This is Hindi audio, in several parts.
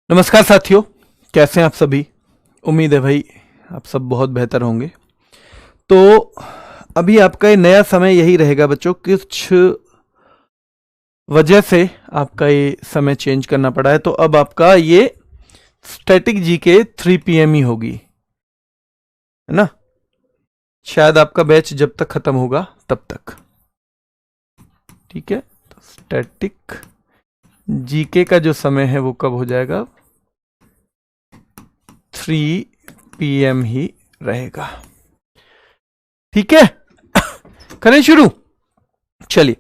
नमस्कार साथियों, कैसे हैं आप सभी। उम्मीद है भाई आप सब बहुत बेहतर होंगे। तो अभी आपका ये नया समय यही रहेगा बच्चों, कुछ वजह से आपका ये समय चेंज करना पड़ा है। तो अब आपका ये स्टैटिक जीके 3 PM ही होगी, है ना। शायद आपका बैच जब तक खत्म होगा तब तक, ठीक है। तो स्टैटिक जीके का जो समय है वो कब हो जाएगा, 3 PM ही रहेगा, ठीक है। करें शुरू। चलिए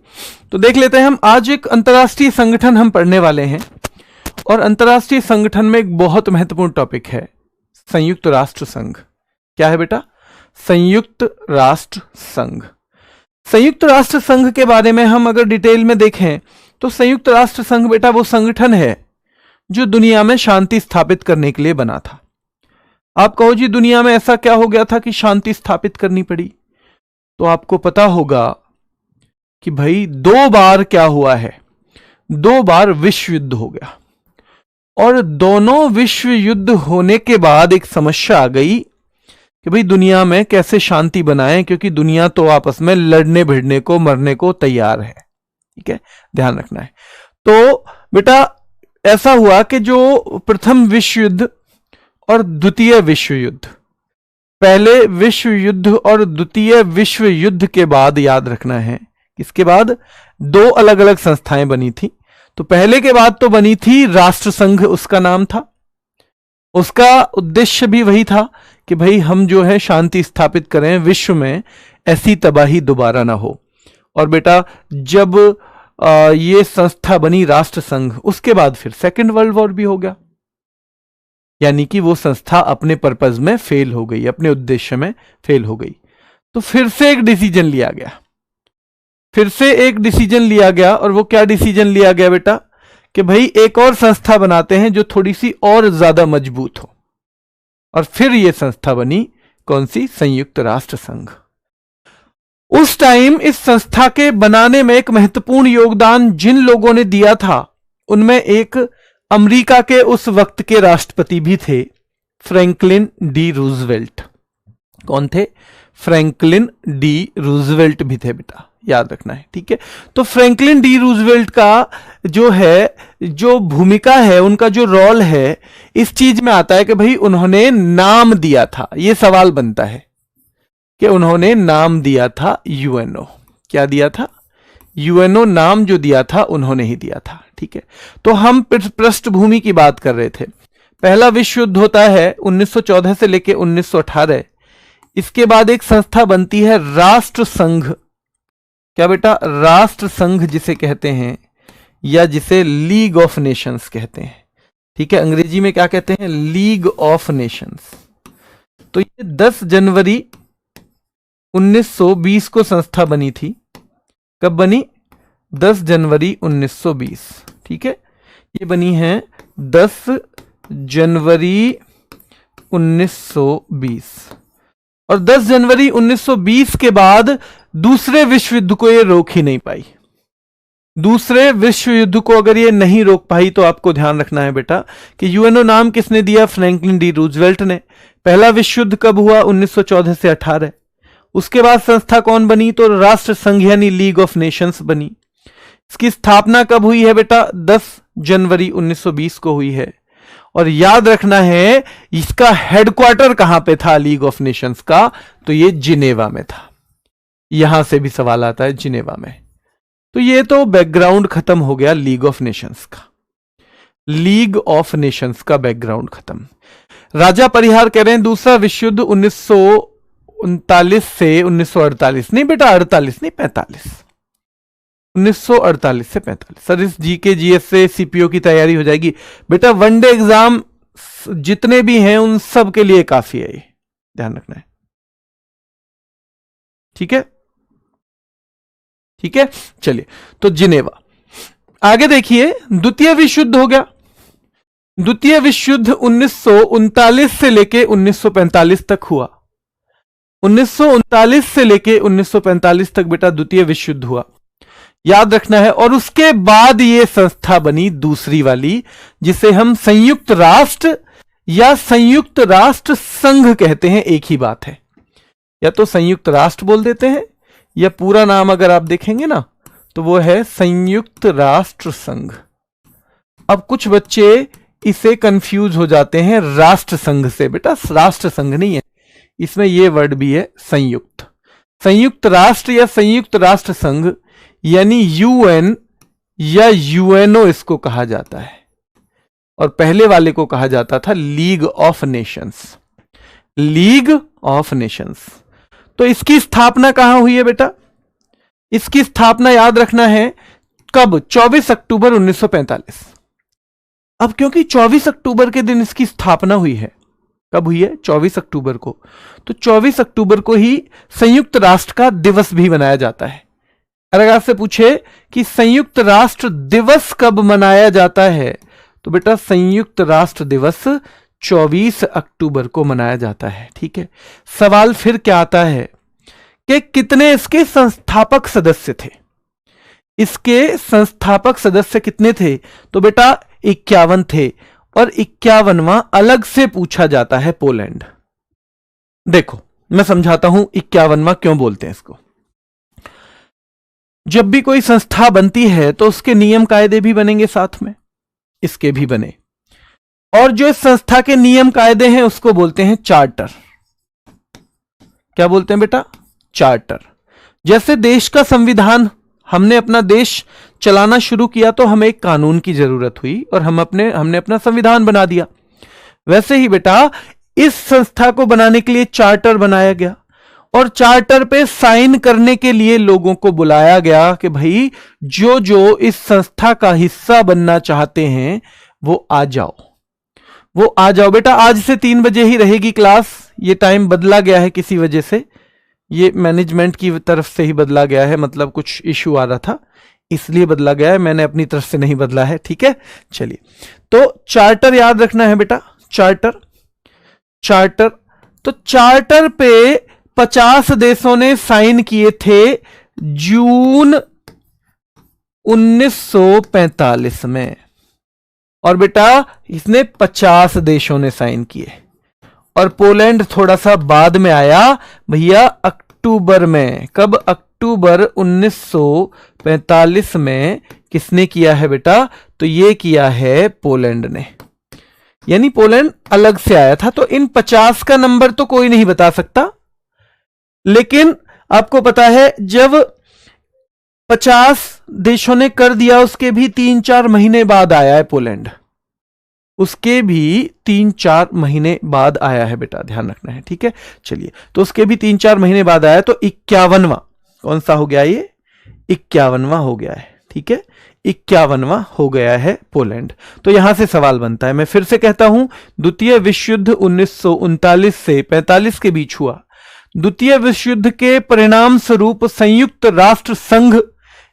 तो देख लेते हैं हम। आज एक अंतर्राष्ट्रीय संगठन हम पढ़ने वाले हैं, और अंतर्राष्ट्रीय संगठन में एक बहुत महत्वपूर्ण टॉपिक है संयुक्त राष्ट्र संघ। क्या है बेटा? संयुक्त राष्ट्र संघ। संयुक्त राष्ट्र संघ के बारे में हम अगर डिटेल में देखें तो संयुक्त राष्ट्र संघ बेटा वो संगठन है जो दुनिया में शांति स्थापित करने के लिए बना था। आप कहो जी दुनिया में ऐसा क्या हो गया था कि शांति स्थापित करनी पड़ी? तो आपको पता होगा कि भाई 2 बार क्या हुआ है, 2 बार विश्व युद्ध हो गया, और दोनों विश्व युद्ध होने के बाद एक समस्या आ गई कि भाई दुनिया में कैसे शांति बनाएं, क्योंकि दुनिया तो आपस में लड़ने भिड़ने को मरने को तैयार है, ठीक है, ध्यान रखना है। तो बेटा ऐसा हुआ कि जो प्रथम विश्व युद्ध और द्वितीय विश्व युद्ध, पहले विश्व युद्ध और द्वितीय विश्व युद्ध के बाद, याद रखना है इसके बाद 2 अलग अलग संस्थाएं बनी थी। तो पहले के बाद तो बनी थी राष्ट्र संघ, उसका नाम था, उसका उद्देश्य भी वही था कि भाई हम जो है शांति स्थापित करें, विश्व में ऐसी तबाही दोबारा ना हो। और बेटा जब ये संस्था बनी राष्ट्र संघ, उसके बाद फिर सेकेंड वर्ल्ड वॉर भी हो गया, यानी कि वो संस्था अपने पर्पज में फेल हो गई, अपने उद्देश्य में फेल हो गई। तो फिर से एक डिसीजन लिया गया, फिर से एक डिसीजन लिया गया। और वो क्या डिसीजन लिया गया बेटा? कि भाई एक और संस्था बनाते हैं जो थोड़ी सी और ज्यादा मजबूत हो। और फिर ये संस्था बनी कौन सी? संयुक्त राष्ट्र संघ। उस टाइम इस संस्था के बनाने में एक महत्वपूर्ण योगदान जिन लोगों ने दिया था, उनमें एक अमेरिका के उस वक्त के राष्ट्रपति भी थे, फ्रैंकलिन डी रूजवेल्ट। कौन थे? फ्रैंकलिन डी रूजवेल्ट भी थे बेटा, याद रखना है, ठीक है। तो फ्रैंकलिन डी रूजवेल्ट का जो है, जो भूमिका है, उनका जो रोल है, इस चीज में आता है कि भाई उन्होंने नाम दिया था। यह सवाल बनता है कि उन्होंने नाम दिया था यूएनओ। क्या दिया था? यूएनओ नाम जो दिया था उन्होंने ही दिया था, ठीक है। तो हम पृष्ठभूमि की बात कर रहे थे। पहला विश्व युद्ध होता है 1914 से लेकर 1918। इसके बाद एक संस्था बनती है राष्ट्र संघ। क्या बेटा? राष्ट्र संघ जिसे कहते हैं, या जिसे लीग ऑफ नेशंस कहते हैं, ठीक है। अंग्रेजी में क्या कहते हैं? League of Nations. तो ये 10 जनवरी 1920 को संस्था बनी थी। कब बनी? 10 जनवरी 1920, ठीक है। ये बनी है 10 जनवरी 1920। और 10 जनवरी 1920 के बाद दूसरे विश्व युद्ध को ये रोक ही नहीं पाई। दूसरे विश्व युद्ध को अगर ये नहीं रोक पाई तो आपको ध्यान रखना है बेटा कि यूएनओ नाम किसने दिया? फ्रैंकलिन डी रूजवेल्ट ने। पहला विश्व युद्ध कब हुआ? 1914 से 18। उसके बाद संस्था कौन बनी? तो राष्ट्र संघ यानी लीग ऑफ नेशंस बनी। इसकी स्थापना कब हुई है बेटा? 10 जनवरी 1920 को हुई है। और याद रखना है इसका हेडक्वार्टर कहां पे था लीग ऑफ नेशंस का? तो ये जिनेवा में था। यहां से भी सवाल आता है, जिनेवा में। तो ये तो बैकग्राउंड खत्म हो गया लीग ऑफ नेशंस का। लीग ऑफ नेशंस का बैकग्राउंड खत्म। राजा परिहार कह रहे हैं दूसरा विश्व युद्ध 1939 से 1948, नहीं बेटा 48 नहीं 45, 1948 से 45। सर इस जीके जीएस से सीपीओ की तैयारी हो जाएगी बेटा। वनडे एग्जाम जितने भी हैं उन सब के लिए काफी है, ये ध्यान रखना है, ठीक है, ठीक है। चलिए तो जिनेवा आगे देखिए। द्वितीय विश्व युद्ध हो गया। द्वितीय विश्व युद्ध 1939 से लेके 1945 तक हुआ। 1939 से लेके 1945 तक बेटा द्वितीय विश्व युद्ध हुआ। याद रखना है। और उसके बाद ये संस्था बनी दूसरी वाली, जिसे हम संयुक्त राष्ट्र या संयुक्त राष्ट्र संघ कहते हैं। एक ही बात है, या तो संयुक्त राष्ट्र बोल देते हैं, या पूरा नाम अगर आप देखेंगे ना तो वो है संयुक्त राष्ट्र संघ। अब कुछ बच्चे इसे कंफ्यूज हो जाते हैं राष्ट्र संघ से। बेटा राष्ट्र संघ नहीं है, इसमें ये वर्ड भी है संयुक्त। संयुक्त राष्ट्र या संयुक्त राष्ट्र संघ यानी यूएन या यूएनओ इसको कहा जाता है, और पहले वाले को कहा जाता था league of Nations. League of Nations. तो इसकी स्थापना कहां हुई है बेटा? इसकी स्थापना याद रखना है कब? 24 अक्टूबर 1945। अब क्योंकि 24 अक्टूबर के दिन इसकी स्थापना हुई है, कब हुई है? 24 अक्टूबर को। तो 24 अक्टूबर को ही संयुक्त राष्ट्र का दिवस भी मनाया जाता है। अगर आपसे पूछे कि संयुक्त राष्ट्र दिवस कब मनाया जाता है, तो बेटा संयुक्त राष्ट्र दिवस 24 अक्टूबर को मनाया जाता है। ठीक है, सवाल फिर क्या आता है कि कितने इसके संस्थापक सदस्य थे? इसके संस्थापक सदस्य कितने थे? तो बेटा 51 थे, और 51वां अलग से पूछा जाता है पोलैंड। देखो मैं समझाता हूं 51वां क्यों बोलते हैं इसको। जब भी कोई संस्था बनती है तो उसके नियम कायदे भी बनेंगे साथ में, इसके भी बने, और जो इस संस्था के नियम कायदे हैं उसको बोलते हैं चार्टर। क्या बोलते हैं बेटा? चार्टर। जैसे देश का संविधान, हमने अपना देश चलाना शुरू किया तो हमें एक कानून की जरूरत हुई और हमने अपना संविधान बना दिया। वैसे ही बेटा इस संस्था को बनाने के लिए चार्टर बनाया गया, और चार्टर पे साइन करने के लिए लोगों को बुलाया गया कि भाई जो जो इस संस्था का हिस्सा बनना चाहते हैं वो आ जाओ, वो आ जाओ। बेटा आज से 3 बजे ही रहेगी क्लास। ये टाइम बदला गया है किसी वजह से, ये मैनेजमेंट की तरफ से ही बदला गया है, मतलब कुछ इश्यू आ रहा था इसलिए बदला गया है, मैंने अपनी तरफ से नहीं बदला है। ठीक है, चलिए। तो चार्टर याद रखना है बेटा, चार्टर। चार्टर, तो चार्टर पे 50 देशों ने साइन किए थे जून 1945 में, और बेटा इसने 50 देशों ने साइन किए, और पोलैंड थोड़ा सा बाद में आया भैया, अक्टूबर में। कब? अक्टूबर 1945 में किसने किया है बेटा? तो ये किया है पोलैंड ने, यानी पोलैंड अलग से आया था। तो इन 50 का नंबर तो कोई नहीं बता सकता, लेकिन आपको पता है जब 50 देशों ने कर दिया उसके भी 3-4 महीने बाद आया है पोलैंड, उसके भी 3-4 महीने बाद आया है बेटा, ध्यान रखना है। ठीक है, चलिए। तो उसके भी 3-4 महीने बाद आया, तो 51वां कौन सा हो गया? ये 51वां हो गया है। ठीक है, 51वां हो गया है पोलैंड। तो यहां से सवाल बनता है, मैं फिर से कहता हूं, द्वितीय विश्व युद्ध 1939 से 45 के बीच हुआ। द्वितीय विश्व युद्ध के परिणाम स्वरूप संयुक्त राष्ट्र संघ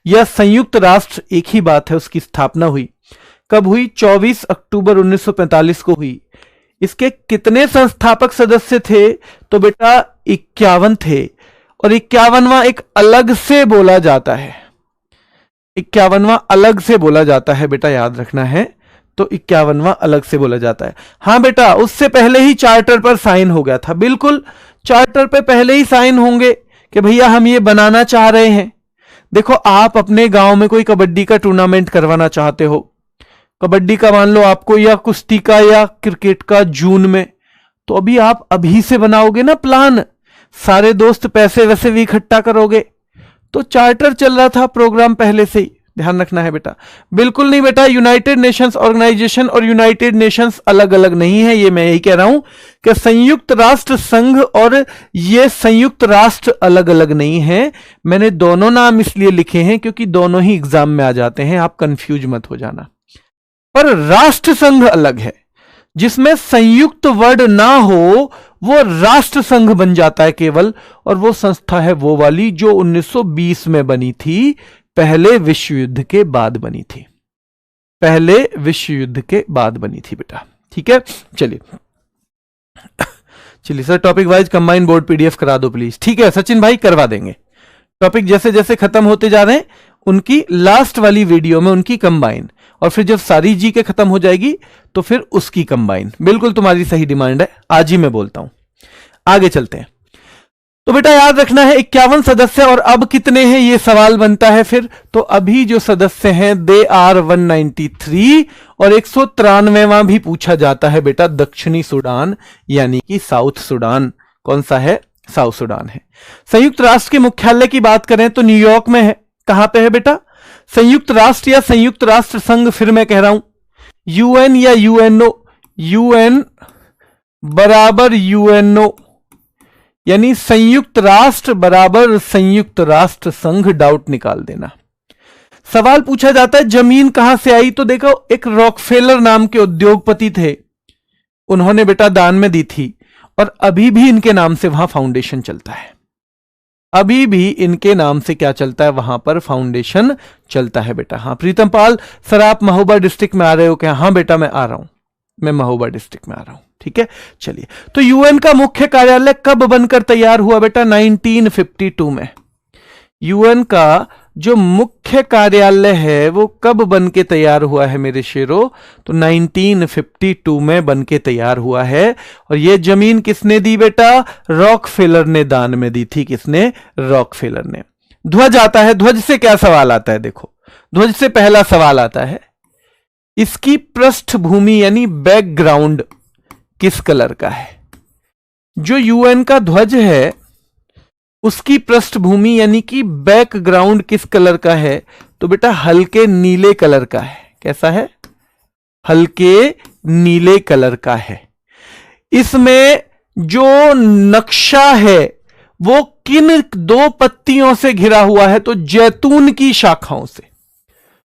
या संयुक्त राष्ट्र, एक ही बात है, उसकी स्थापना हुई। कब हुई? 24 अक्टूबर 1945 को हुई। इसके कितने संस्थापक सदस्य थे? तो बेटा 51 थे, और 51वां एक अलग से बोला जाता है। 51वां अलग से बोला जाता है बेटा, याद रखना है। तो 51वां अलग से बोला जाता है। हां बेटा, उससे पहले ही चार्टर पर साइन हो गया था। बिल्कुल, चार्टर पे पहले ही साइन होंगे कि भैया हम ये बनाना चाह रहे हैं। देखो आप अपने गांव में कोई कबड्डी का टूर्नामेंट करवाना चाहते हो, कबड्डी का मान लो आपको, या कुश्ती का या क्रिकेट का जून में, तो अभी आप अभी से बनाओगे ना प्लान, सारे दोस्त पैसे वैसे भी इकट्ठा करोगे। तो चार्टर चल रहा था प्रोग्राम पहले से ही, ध्यान रखना है बेटा। बिल्कुल नहीं बेटा, यूनाइटेड नेशंस ऑर्गेनाइजेशन और यूनाइटेड नेशंस अलग अलग नहीं है, ये मैं यही कह रहा हूं कि संयुक्त राष्ट्र संघ और ये संयुक्त राष्ट्र अलग अलग नहीं है। मैंने दोनों नाम इसलिए लिखे हैं क्योंकि दोनों ही एग्जाम में आ जाते हैं, आप कंफ्यूज मत हो जाना। पर राष्ट्र संघ अलग है, जिसमें संयुक्त वर्ड ना हो वो राष्ट्र संघ बन जाता है केवल, और वो संस्था है वो वाली जो 1920 में बनी थी, पहले विश्व युद्ध के बाद बनी थी, पहले विश्व युद्ध के बाद बनी थी बेटा। ठीक है, चलिए चलिए sir, topic wise combined board PDF करा दो प्लीज। ठीक है सचिन भाई, करवा देंगे। टॉपिक जैसे जैसे खत्म होते जा रहे हैं उनकी लास्ट वाली वीडियो में उनकी कंबाइन, और फिर जब सारी जीके खत्म हो जाएगी तो फिर उसकी कंबाइन। बिल्कुल तुम्हारी सही डिमांड है, आज ही मैं बोलता हूं। आगे चलते हैं। तो बेटा याद रखना है 51 सदस्य, और अब कितने हैं ये सवाल बनता है फिर। तो अभी जो सदस्य हैं दे आर 193, और 193वां भी पूछा जाता है बेटा दक्षिणी सूडान यानी कि साउथ सूडान। कौन सा है? साउथ सूडान है। संयुक्त राष्ट्र के मुख्यालय की बात करें तो न्यूयॉर्क में है। कहां पे है बेटा? संयुक्त राष्ट्र या संयुक्त राष्ट्र संघ, फिर मैं कह रहा हूं यूएन या यूएनओ, यूएन बराबर यूएनओ, यानी संयुक्त राष्ट्र बराबर संयुक्त राष्ट्र संघ, डाउट निकाल देना। सवाल पूछा जाता है जमीन कहां से आई, तो देखो एक रॉकफेलर नाम के उद्योगपति थे, उन्होंने बेटा दान में दी थी, और अभी भी इनके नाम से वहां फाउंडेशन चलता है। अभी भी इनके नाम से क्या चलता है? वहां पर फाउंडेशन चलता है बेटा। हाँ प्रीतम पाल सर, आप महोबा डिस्ट्रिक्ट में आ रहे हो क्या? हाँ बेटा मैं आ रहा हूं, मैं महोबा डिस्ट्रिक्ट में आ रहा हूं। ठीक है, चलिए। तो यूएन का मुख्य कार्यालय कब बनकर तैयार हुआ बेटा? 1952 में। यूएन का जो मुख्य कार्यालय है वो कब बन के तैयार हुआ है मेरे शेरों? तो 1952 में बन के तैयार हुआ है। और ये जमीन किसने दी बेटा? रॉकफेलर ने दान में दी थी। किसने? रॉकफेलर ने। ध्वज आता है, ध्वज से क्या सवाल आता है? देखो ध्वज से पहला सवाल आता है इसकी पृष्ठभूमि यानी बैकग्राउंड किस कलर का है? जो यूएन का ध्वज है उसकी पृष्ठभूमि यानी कि बैकग्राउंड किस कलर का है? तो बेटा हल्के नीले कलर का है। कैसा है? हल्के नीले कलर का है। इसमें जो नक्शा है वो किन दो पत्तियों से घिरा हुआ है? तो जैतून की शाखाओं से।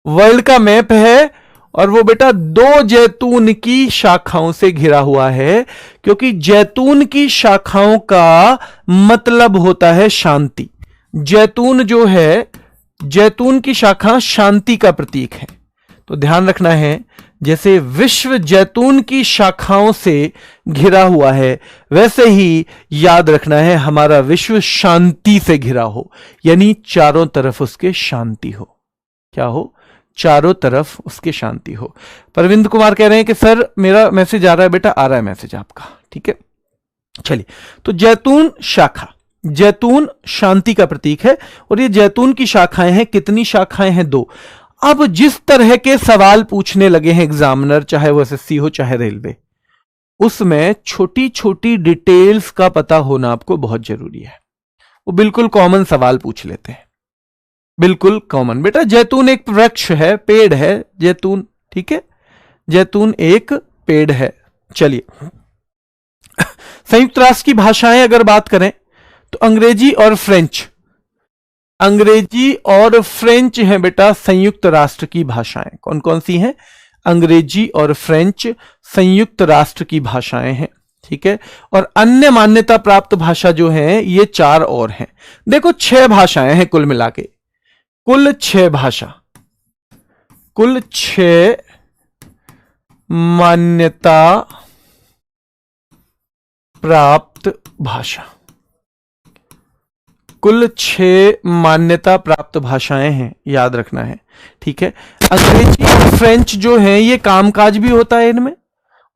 वर्ल्ड का मैप है और वो बेटा दो जैतून की शाखाओं से घिरा हुआ है, क्योंकि जैतून की शाखाओं का मतलब होता है शांति। जैतून जो है, जैतून की शाखा शांति का प्रतीक है। तो ध्यान रखना है, जैसे विश्व जैतून की शाखाओं से घिरा हुआ है, वैसे ही याद रखना है हमारा विश्व शांति से घिरा हो, यानी चारों तरफ उसके शांति हो। क्या हो? चारों तरफ उसके शांति हो। परविंद कुमार कह रहे हैं कि सर मेरा मैसेज आ रहा है। बेटा आ रहा है मैसेज आपका, ठीक है। चलिए, तो जैतून शाखा, जैतून शांति का प्रतीक है, और ये जैतून की शाखाएं हैं। कितनी शाखाएं हैं? दो। अब जिस तरह के सवाल पूछने लगे हैं एग्जामिनर, चाहे वो एसएससी हो चाहे रेलवे, उसमें छोटी छोटी डिटेल्स का पता होना आपको बहुत जरूरी है। वो बिल्कुल कॉमन सवाल पूछ लेते हैं, बिल्कुल कॉमन। बेटा जैतून एक वृक्ष है, पेड़ है जैतून, ठीक है। जैतून एक पेड़ है। चलिए, संयुक्त राष्ट्र की भाषाएं अगर बात करें तो अंग्रेजी और फ्रेंच, अंग्रेजी और फ्रेंच हैं बेटा संयुक्त राष्ट्र की भाषाएं। कौन कौन सी हैं? अंग्रेजी और फ्रेंच संयुक्त राष्ट्र की भाषाएं हैं, ठीक है। और अन्य मान्यता प्राप्त भाषा जो हैं ये 4 और हैं। देखो 6 भाषाएं हैं कुल मिला के, कुल 6 भाषा, कुल 6 मान्यता प्राप्त भाषा, कुल 6 मान्यता प्राप्त भाषाएं हैं, याद रखना है, ठीक है। अंग्रेजी और फ्रेंच जो हैं ये कामकाज भी होता है इनमें,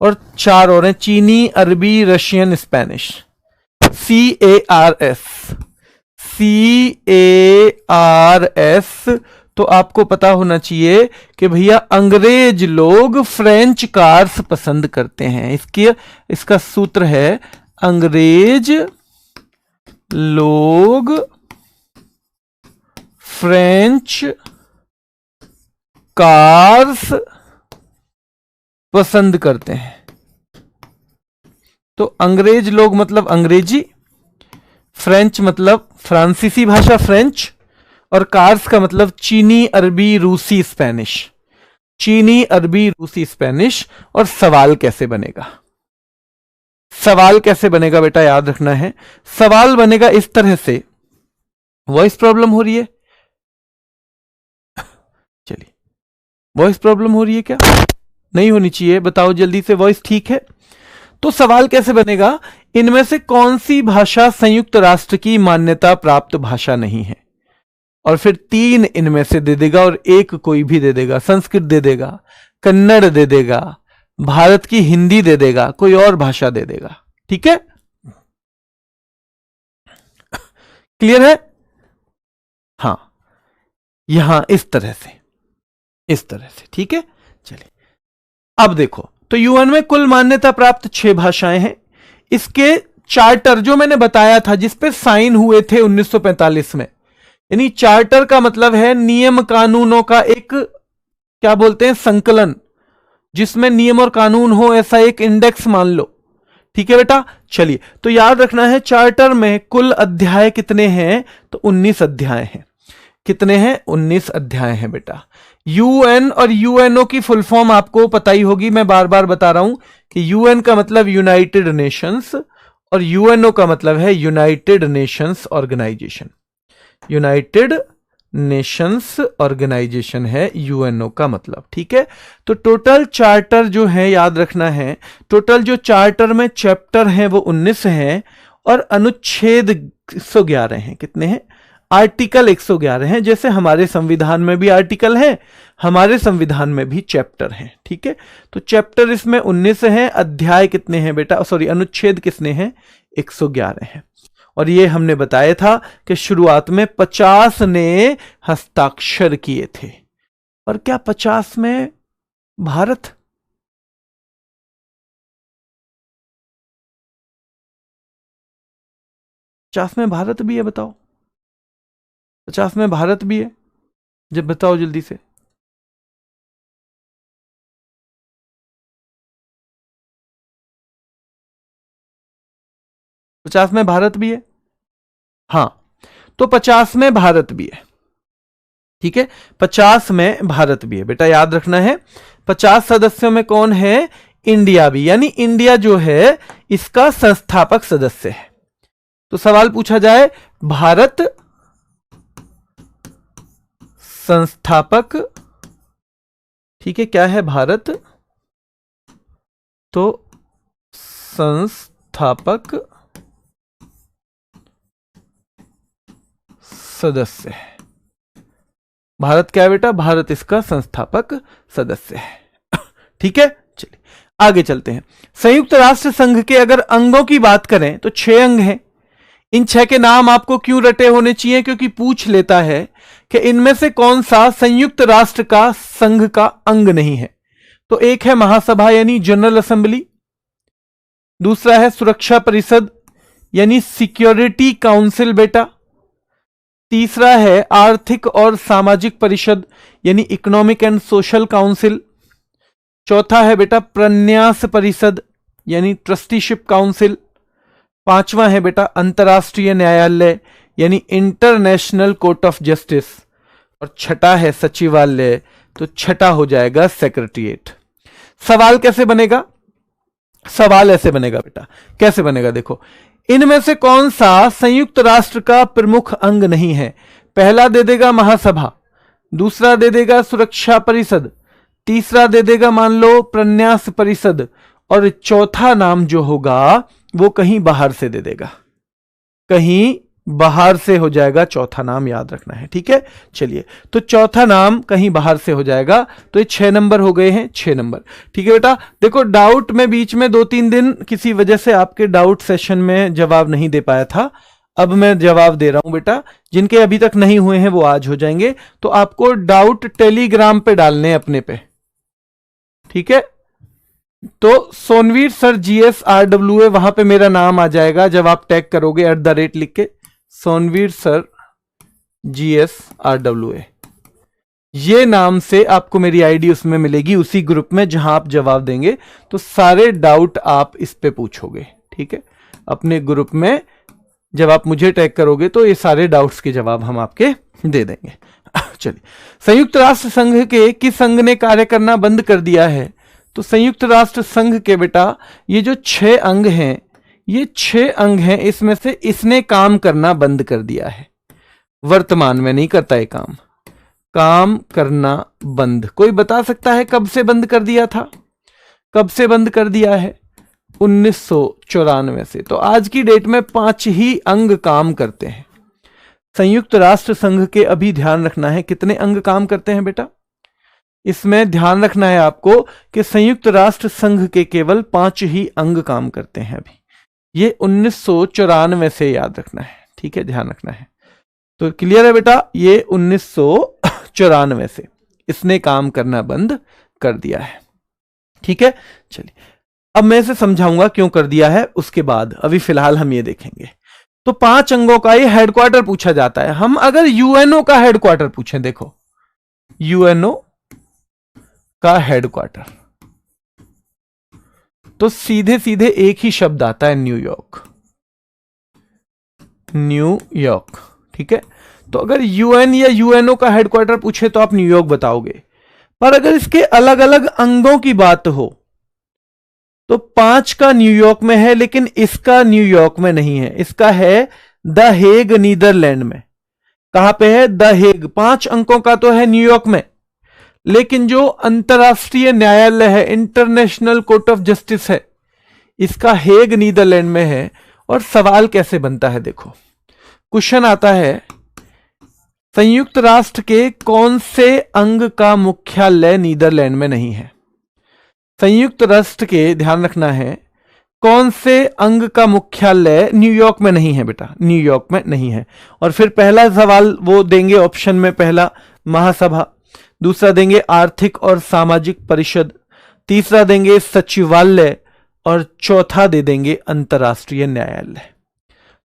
और 4 और हैं, चीनी, अरबी, रशियन, स्पेनिश। CARS, CARS तो आपको पता होना चाहिए कि भैया अंग्रेज लोग फ्रेंच कार्स पसंद करते हैं। इसका सूत्र है अंग्रेज लोग फ्रेंच कार्स पसंद करते हैं। तो अंग्रेज लोग मतलब अंग्रेजी, फ्रेंच मतलब फ्रांसीसी भाषा फ्रेंच, और कार्स का मतलब चीनी, अरबी, रूसी, स्पेनिश। चीनी, अरबी, रूसी, स्पेनिश। और सवाल कैसे बनेगा? सवाल कैसे बनेगा बेटा याद रखना है, सवाल बनेगा इस तरह से। वॉइस प्रॉब्लम हो रही है? चलिए, वॉइस प्रॉब्लम हो रही है क्या? नहीं होनी चाहिए, बताओ जल्दी से। वॉइस ठीक है? तो सवाल कैसे बनेगा? इनमें से कौन सी भाषा संयुक्त राष्ट्र की मान्यता प्राप्त भाषा नहीं है? और फिर 3 इनमें से दे देगा और एक कोई भी दे देगा। संस्कृत दे देगा, कन्नड़ दे देगा, भारत की हिंदी दे देगा, कोई और भाषा दे देगा। ठीक है, क्लियर है? हाँ, यहां इस तरह से, इस तरह से। ठीक है, चलिए अब देखो, तो यूएन में कुल मान्यता प्राप्त 6 भाषाएं हैं। इसके चार्टर जो मैंने बताया था जिसपे साइन हुए थे 1945 में, यानी चार्टर का मतलब है नियम कानूनों का एक, क्या बोलते हैं, संकलन, जिसमें नियम और कानून हो, ऐसा एक इंडेक्स मान लो। ठीक है बेटा, चलिए तो याद रखना है चार्टर में कुल अध्याय कितने हैं, तो 19 अध्याय हैं। कितने हैं? 19 अध्याय हैं बेटा। यूएन और यूएनओ की फुल फॉर्म आपको पता ही होगी, मैं बार बार बता रहा हूं कि यूएन का मतलब यूनाइटेड नेशंस और यूएनओ का मतलब है United Nations Organisation. United Nations Organisation है यूएनओ का मतलब। ठीक है, तो टोटल चार्टर जो है याद रखना है, टोटल जो चार्टर में चैप्टर हैं वो 19 हैं और अनुच्छेद 111 हैं। कितने हैं? आर्टिकल 111 हैं। जैसे हमारे संविधान में भी आर्टिकल हैं, हमारे संविधान में भी चैप्टर हैं। ठीक है, तो चैप्टर इसमें 19 हैं। अध्याय कितने हैं बेटा, सॉरी अनुच्छेद कितने हैं? 111 हैं। और ये हमने बताया था कि शुरुआत में 50 ने हस्ताक्षर किए थे। और क्या 50 में भारत? 50 में भारत भी है? बताओ, 50 में भारत भी है? जब बताओ जल्दी से। पचास में भारत भी है? हाँ, तो 50 में भारत भी है। ठीक है, 50 में भारत भी है बेटा, याद रखना है। 50 सदस्यों में कौन है? इंडिया भी, यानी इंडिया जो है इसका संस्थापक सदस्य है। तो सवाल पूछा जाए, भारत संस्थापक, ठीक है, क्या है भारत? तो संस्थापक सदस्य है। भारत क्या है बेटा? भारत इसका संस्थापक सदस्य है। ठीक है, चलिए आगे चलते हैं। संयुक्त राष्ट्र संघ के अगर अंगों की बात करें तो 6 अंग हैं। इन 6 के नाम आपको क्यों रटे होने चाहिए? क्योंकि पूछ लेता है कि इनमें से कौन सा संयुक्त राष्ट्र का संघ का अंग नहीं है। तो एक है महासभा यानी जनरल असेंबली, दूसरा है सुरक्षा परिषद यानी सिक्योरिटी काउंसिल बेटा, तीसरा है आर्थिक और सामाजिक परिषद यानी इकोनॉमिक एंड सोशल काउंसिल, चौथा है बेटा प्रन्यास परिषद यानी ट्रस्टीशिप काउंसिल, पांचवा है बेटा अंतर्राष्ट्रीय न्यायालय यानी इंटरनेशनल कोर्ट ऑफ जस्टिस, और छठा है सचिवालय, तो छठा हो जाएगा सेक्रेटरिएट। सवाल कैसे बनेगा? सवाल ऐसे बनेगा बेटा, कैसे बनेगा देखो, इनमें से कौन सा संयुक्त राष्ट्र का प्रमुख अंग नहीं है? पहला दे देगा महासभा, दूसरा दे देगा सुरक्षा परिषद, तीसरा दे देगा मान लो प्रन्यास परिषद, और चौथा नाम जो होगा वो कहीं बाहर से दे देगा, कहीं बाहर से हो जाएगा चौथा नाम, याद रखना है। ठीक है, चलिए तो चौथा नाम कहीं बाहर से हो जाएगा। तो ये 6 नंबर हो गए हैं, 6 नंबर। ठीक है बेटा, देखो डाउट में बीच में 2-3 दिन किसी वजह से आपके डाउट सेशन में जवाब नहीं दे पाया था, अब मैं जवाब दे रहा हूं बेटा। जिनके अभी तक नहीं हुए हैं वो आज हो जाएंगे। तो आपको डाउट टेलीग्राम पे डालने अपने पे, ठीक है। तो सोनवीर सर GSRWA, वहां पे मेरा नाम आ जाएगा जब आप टैग करोगे @ लिख के, सोनवीर सर GSRWA, ये नाम से आपको मेरी आईडी उसमें मिलेगी, उसी ग्रुप में जहां आप जवाब देंगे। तो सारे डाउट आप इस पे पूछोगे, ठीक है। अपने ग्रुप में जब आप मुझे टैग करोगे तो ये सारे डाउट्स के जवाब हम आपके दे देंगे। चलिए, संयुक्त राष्ट्र संघ के किस संघ ने कार्य करना बंद कर दिया है? तो संयुक्त राष्ट्र संघ के बेटा ये जो 6 अंग हैं, ये 6 अंग हैं, इसमें से इसने काम करना बंद कर दिया है, वर्तमान में नहीं करता है काम, काम करना बंद। कोई बता सकता है कब से बंद कर दिया था? कब से बंद कर दिया है? 1994 से। तो आज की डेट में 5 ही अंग काम करते हैं, संयुक्त राष्ट्र संघ के अभी ध्यान रखना है कितने अंग काम करते हैं बेटा, इसमें ध्यान रखना है आपको कि संयुक्त राष्ट्र संघ के केवल 5 ही अंग काम करते हैं अभी। ये 1994 से याद रखना है, ठीक है, ध्यान रखना है। तो क्लियर है बेटा, ये 1994 से इसने काम करना बंद कर दिया है, ठीक है। चलिए अब मैं इसे समझाऊंगा क्यों कर दिया है उसके बाद, अभी फिलहाल हम ये देखेंगे। तो 5 अंगों का ये हेडक्वार्टर पूछा जाता है। हम अगर यूएनओ का हेडक्वार्टर पूछें, देखो यूएनओ का हेडक्वार्टर, तो सीधे सीधे एक ही शब्द आता है, न्यूयॉर्क, न्यूयॉर्क, ठीक है। तो अगर यूएन या यूएनओ का हेडक्वार्टर पूछे तो आप न्यूयॉर्क बताओगे, पर अगर इसके अलग अलग अंगों की बात हो तो 5 का न्यूयॉर्क में है, लेकिन इसका न्यूयॉर्क में नहीं है, इसका है द हेग नीदरलैंड में। कहां पे है? The Hague. 5 अंकों का तो है न्यूयॉर्क में, लेकिन जो अंतरराष्ट्रीय न्यायालय है, इंटरनेशनल कोर्ट ऑफ जस्टिस है, इसका हेग नीदरलैंड में है। और सवाल कैसे बनता है, देखो क्वेश्चन आता है, संयुक्त राष्ट्र के कौन से अंग का मुख्यालय नीदरलैंड में नहीं है? संयुक्त राष्ट्र के, ध्यान रखना है, कौन से अंग का मुख्यालय न्यूयॉर्क में नहीं है बेटा, न्यूयॉर्क में नहीं है। और फिर पहला सवाल वो देंगे ऑप्शन में, पहला महासभा, दूसरा देंगे आर्थिक और सामाजिक परिषद, तीसरा देंगे सचिवालय, और चौथा दे देंगे अंतर्राष्ट्रीय न्यायालय।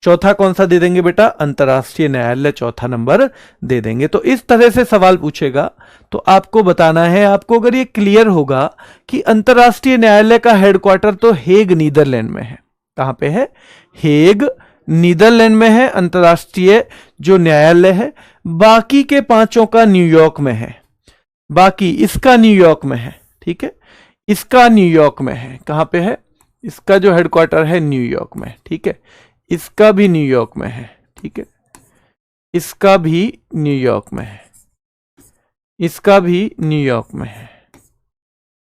चौथा कौन सा दे देंगे बेटा? अंतर्राष्ट्रीय न्यायालय चौथा नंबर दे देंगे। तो इस तरह से सवाल पूछेगा तो आपको बताना है, आपको अगर ये क्लियर होगा कि अंतर्राष्ट्रीय न्यायालय का हेडक्वार्टर तो हेग नीदरलैंड में है। कहां पे है? हेग नीदरलैंड में है अंतर्राष्ट्रीय जो न्यायालय है। बाकी के 5 का न्यूयॉर्क में है, बाकी इसका न्यूयॉर्क में है, ठीक है, इसका न्यूयॉर्क में है। कहां पे है? इसका जो हेडक्वार्टर है न्यूयॉर्क में, ठीक है, इसका भी न्यूयॉर्क में है, ठीक है, इसका भी न्यूयॉर्क में है, इसका भी न्यूयॉर्क में है,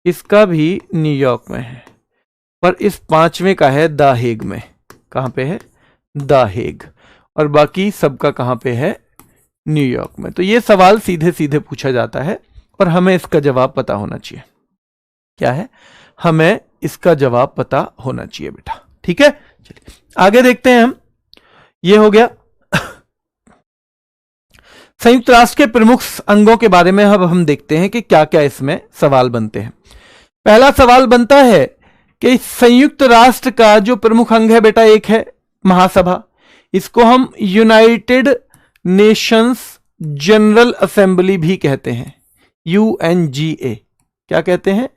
इसका भी न्यूयॉर्क में है, पर इस 5वें का है द हेग में। कहां पे है? The Hague. और बाकी सबका कहां पे है? न्यूयॉर्क में। तो ये सवाल सीधे सीधे पूछा जाता है और हमें इसका जवाब पता होना चाहिए। क्या है? हमें इसका जवाब पता होना चाहिए बेटा, ठीक है। चलिए आगे देखते हैं हम। ये हो गया संयुक्त राष्ट्र के प्रमुख अंगों के बारे में। अब हम देखते हैं कि क्या क्या इसमें सवाल बनते हैं। पहला सवाल बनता है कि संयुक्त राष्ट्र का जो प्रमुख अंग है बेटा, एक है महासभा, इसको हम यूनाइटेड नेशंस जनरल असेंबली भी कहते हैं, UNGA। क्या कहते हैं?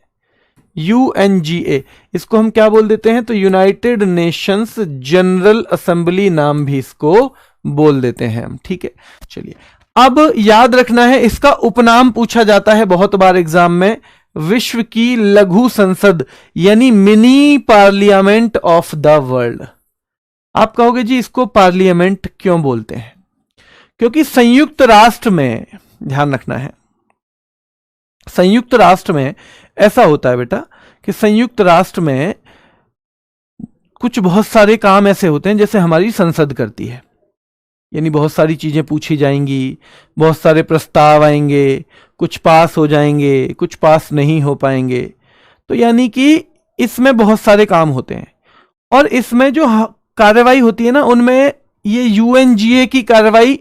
UNGA। इसको हम क्या बोल देते हैं? तो यूनाइटेड नेशंस जनरल असेंबली नाम भी इसको बोल देते हैं हम, ठीक है। चलिए अब याद रखना है, इसका उपनाम पूछा जाता है बहुत बार एग्जाम में, विश्व की लघु संसद, यानी mini parliament of the world. आप कहोगे जी इसको पार्लियामेंट क्यों बोलते हैं? क्योंकि संयुक्त राष्ट्र में, ध्यान रखना है, संयुक्त राष्ट्र में ऐसा होता है बेटा कि संयुक्त राष्ट्र में कुछ बहुत सारे काम ऐसे होते हैं जैसे हमारी संसद करती है, यानी बहुत सारी चीजें पूछी जाएंगी, बहुत सारे प्रस्ताव आएंगे, कुछ पास हो जाएंगे, कुछ पास नहीं हो पाएंगे। तो यानी कि इसमें बहुत सारे काम होते हैं और इसमें जो कार्रवाई होती है ना, उनमें ये UNGA की कार्रवाई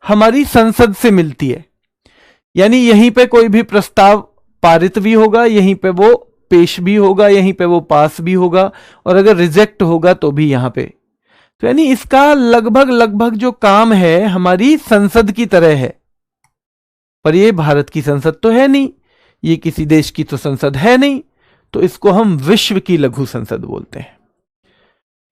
हमारी संसद से मिलती है। यानी यहीं पे कोई भी प्रस्ताव पारित भी होगा, यहीं पे वो पेश भी होगा, यहीं पे वो पास भी होगा, और अगर रिजेक्ट होगा तो भी यहां पे। तो यानी इसका लगभग जो काम है हमारी संसद की तरह है। पर ये भारत की संसद तो है नहीं, ये किसी देश की तो संसद है नहीं, तो इसको हम विश्व की लघु संसद बोलते हैं।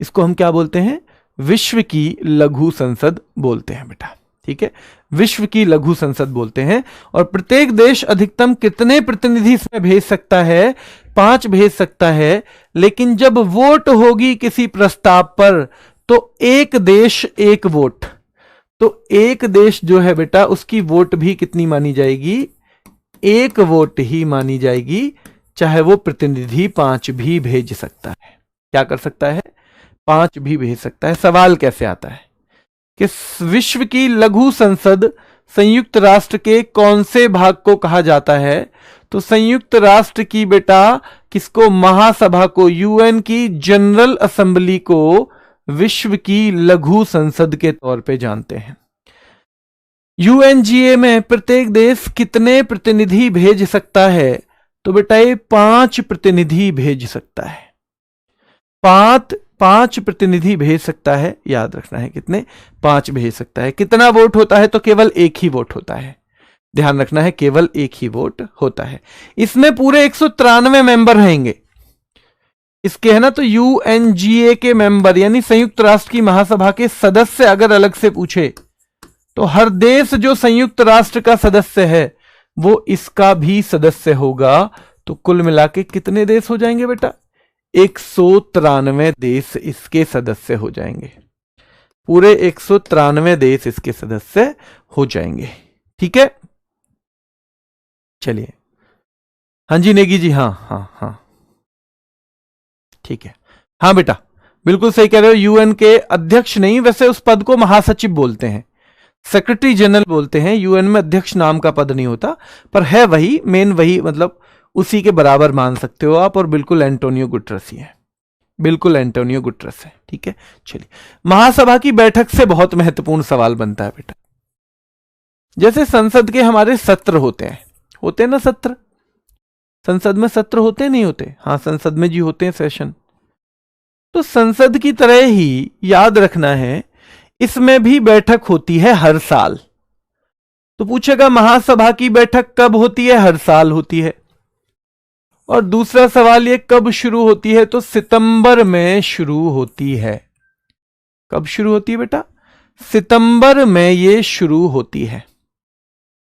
इसको हम क्या बोलते हैं? विश्व की लघु संसद बोलते हैं बेटा, ठीक है, विश्व की लघु संसद बोलते हैं। और प्रत्येक देश अधिकतम कितने प्रतिनिधि इसमें भेज सकता है? 5 भेज सकता है। लेकिन जब वोट होगी किसी प्रस्ताव पर तो एक देश एक वोट, तो एक देश जो है बेटा उसकी वोट भी कितनी मानी जाएगी? एक वोट ही मानी जाएगी, चाहे वो प्रतिनिधि 5 भी भेज सकता है। क्या कर सकता है? 5 भी भेज सकता है। सवाल कैसे आता है? कि विश्व की लघु संसद संयुक्त राष्ट्र के कौन से भाग को कहा जाता है? तो संयुक्त राष्ट्र की बेटा किसको? महासभा को, यूएन की जनरल असेंबली को विश्व की लघु संसद के तौर पे जानते हैं। यूएनजीए में प्रत्येक देश कितने प्रतिनिधि भेज सकता है? तो बेटा ये 5 प्रतिनिधि भेज सकता है। 5 प्रतिनिधि भेज सकता है, याद रखना है कितने? 5 भेज सकता है। कितना वोट होता है? तो केवल एक ही वोट होता है, ध्यान रखना है, केवल एक ही वोट होता है। इसमें पूरे 193 मेंबर रहेंगे इसके, है ना। तो यूएनजीए के मेंबर यानी संयुक्त राष्ट्र की महासभा के सदस्य अगर अलग से पूछे तो हर देश जो संयुक्त राष्ट्र का सदस्य है वो इसका भी सदस्य होगा। तो कुल मिला के कितने देश हो जाएंगे बेटा? 193 देश इसके सदस्य हो जाएंगे। पूरे 193 देश इसके सदस्य हो जाएंगे। ठीक है, चलिए। हाँ जी नेगी जी, हाँ ठीक है। हाँ बेटा बिल्कुल सही कह रहे हो। यूएन के अध्यक्ष नहीं, वैसे उस पद को महासचिव बोलते हैं, सेक्रेटरी जनरल बोलते हैं। यूएन में अध्यक्ष नाम का पद नहीं होता, पर है वही, मेन वही, मतलब उसी के बराबर मान सकते हो आप। और बिल्कुल एंटोनियो गुटरस ही है, बिल्कुल एंटोनियो गुटरस है। ठीक है, चलिए। महासभा की बैठक से बहुत महत्वपूर्ण सवाल बनता है बेटा। जैसे संसद के हमारे सत्र होते हैं ना, सत्र संसद में सत्र होते नहीं होते? हाँ, संसद में जी होते हैं सेशन। तो संसद की तरह ही याद रखना है इसमें भी बैठक होती है हर साल। तो पूछेगा महासभा की बैठक कब होती है? हर साल होती है। और दूसरा सवाल ये कब शुरू होती है? तो सितंबर में शुरू होती है। कब शुरू होती है बेटा? सितंबर में ये शुरू होती है,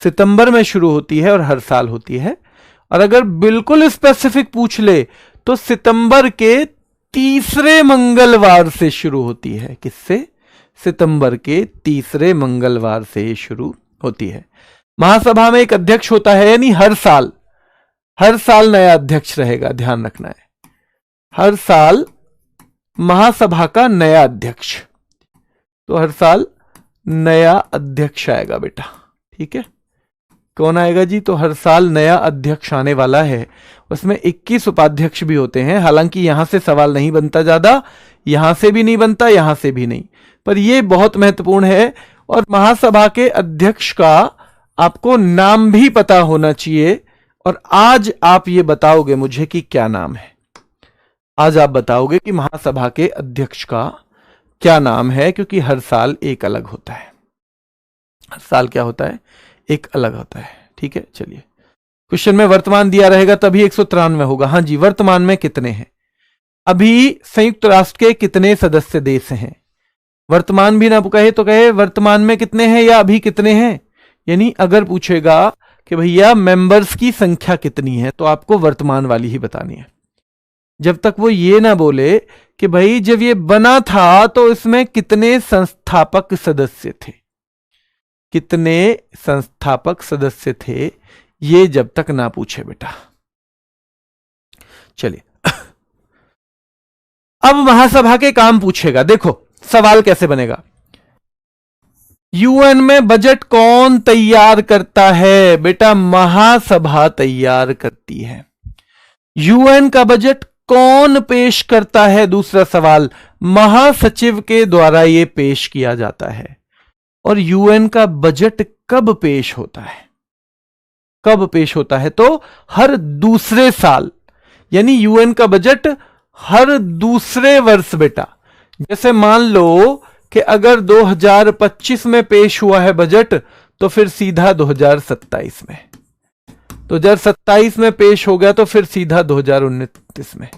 सितंबर में शुरू होती है और हर साल होती है। और अगर बिल्कुल स्पेसिफिक पूछ ले तो सितंबर के तीसरे मंगलवार से शुरू होती है। किससे? सितंबर के तीसरे मंगलवार से शुरू होती है। महासभा में एक अध्यक्ष होता है, यानी हर साल नया अध्यक्ष रहेगा, ध्यान रखना है। हर साल महासभा का नया अध्यक्ष, तो हर साल नया अध्यक्ष आएगा बेटा। ठीक है, कौन आएगा जी? तो हर साल नया अध्यक्ष आने वाला है। उसमें 21 उपाध्यक्ष भी होते हैं। हालांकि यहां से सवाल नहीं बनता ज्यादा, यहां से भी नहीं बनता, यहां से भी नहीं, पर यह बहुत महत्वपूर्ण है। और महासभा के अध्यक्ष का आपको नाम भी पता होना चाहिए। और आज आप ये बताओगे मुझे कि क्या नाम है। आज आप बताओगे कि महासभा के अध्यक्ष का क्या नाम है, क्योंकि हर साल एक अलग होता है। हर साल क्या होता है? एक अलग होता है। ठीक है, चलिए। क्वेश्चन में वर्तमान दिया रहेगा तभी 193 होगा। हाँ जी, वर्तमान में कितने हैं? अभी संयुक्त राष्ट्र के कितने सदस्य देश हैं? वर्तमान भी ना कहे तो कहे वर्तमान में कितने हैं या अभी कितने हैं। यानी अगर पूछेगा कि भैया मेंबर्स की संख्या कितनी है, तो आपको वर्तमान वाली ही बतानी है। जब तक वो ये ना बोले कि भाई जब ये बना था तो इसमें कितने संस्थापक सदस्य थे, कितने संस्थापक सदस्य थे, ये जब तक ना पूछे बेटा। चलिए, अब महासभा के काम पूछेगा। देखो सवाल कैसे बनेगा। यूएन में बजट कौन तैयार करता है? बेटा महासभा तैयार करती है। यूएन का बजट कौन पेश करता है? दूसरा सवाल, महासचिव के द्वारा यह पेश किया जाता है। और यूएन का बजट कब पेश होता है? कब पेश होता है? तो हर दूसरे साल, यानी यूएन का बजट हर दूसरे वर्ष बेटा। जैसे मान लो कि अगर 2025 में पेश हुआ है बजट, तो फिर सीधा 2027 में, 2027 में पेश हो गया तो फिर सीधा 2029 में।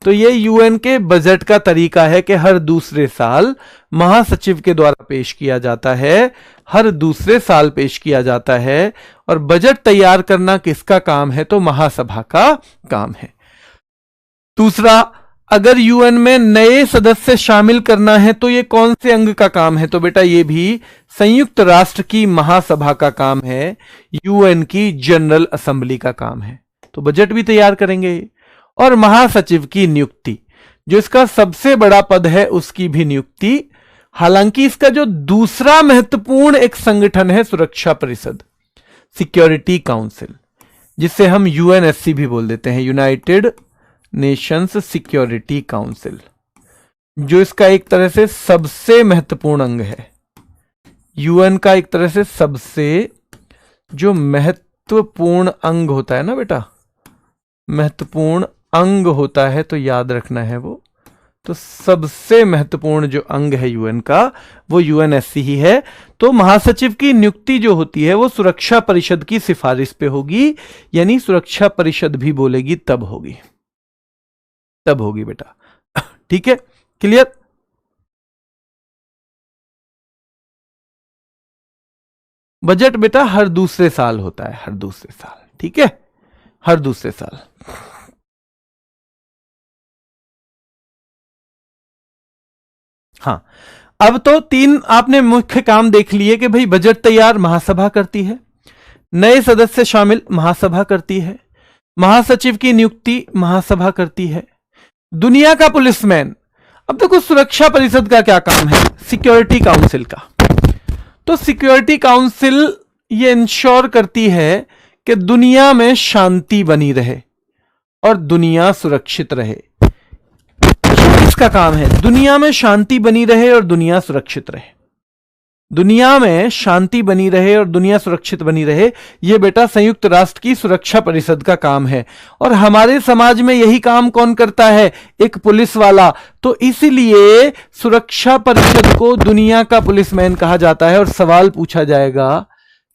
तो ये यूएन के बजट का तरीका है कि हर दूसरे साल महासचिव के द्वारा पेश किया जाता है, हर दूसरे साल पेश किया जाता है। और बजट तैयार करना किसका काम है? तो महासभा का काम है। दूसरा, अगर यूएन में नए सदस्य शामिल करना है तो ये कौन से अंग का काम है? तो बेटा ये भी संयुक्त राष्ट्र की महासभा का काम है, यूएन की जनरल असेंबली का काम है। तो बजट भी तैयार करेंगे। और महासचिव की नियुक्ति, जो इसका सबसे बड़ा पद है, उसकी भी नियुक्ति हालांकि इसका जो दूसरा महत्वपूर्ण एक संगठन है सुरक्षा परिषद, सिक्योरिटी काउंसिल, जिसे हम यूएनएससी भी बोल देते हैं, यूनाइटेड नेशंस सिक्योरिटी काउंसिल, जो इसका एक तरह से सबसे महत्वपूर्ण अंग है। यूएन का एक तरह से सबसे जो महत्वपूर्ण अंग होता है ना बेटा, महत्वपूर्ण अंग होता है, तो याद रखना है वो, तो सबसे महत्वपूर्ण जो अंग है यूएन का वो यूएनएससी ही है। तो महासचिव की नियुक्ति जो होती है वो सुरक्षा परिषद की सिफारिश पे होगी, यानी सुरक्षा परिषद भी बोलेगी तब होगी, तब होगी बेटा। ठीक है, क्लियर? बजट बेटा हर दूसरे साल होता है, हर दूसरे साल, ठीक है, हर दूसरे साल। हाँ, अब तो तीन आपने मुख्य काम देख लिए कि भाई बजट तैयार महासभा करती है, नए सदस्य शामिल महासभा करती है, महासचिव की नियुक्ति महासभा करती है, दुनिया का पुलिसमैन। अब देखो सुरक्षा परिषद का क्या काम है, सिक्योरिटी काउंसिल का। तो सिक्योरिटी काउंसिल ये इंश्योर करती है कि दुनिया में शांति बनी रहे और दुनिया सुरक्षित रहे। इसका काम है दुनिया में शांति बनी रहे और दुनिया सुरक्षित रहे, दुनिया में शांति बनी रहे और दुनिया सुरक्षित बनी रहे, ये बेटा संयुक्त राष्ट्र की सुरक्षा परिषद का काम है। और हमारे समाज में यही काम कौन करता है, एक पुलिस वाला। तो इसीलिए सुरक्षा परिषद को दुनिया का पुलिसमैन कहा जाता है। और सवाल पूछा जाएगा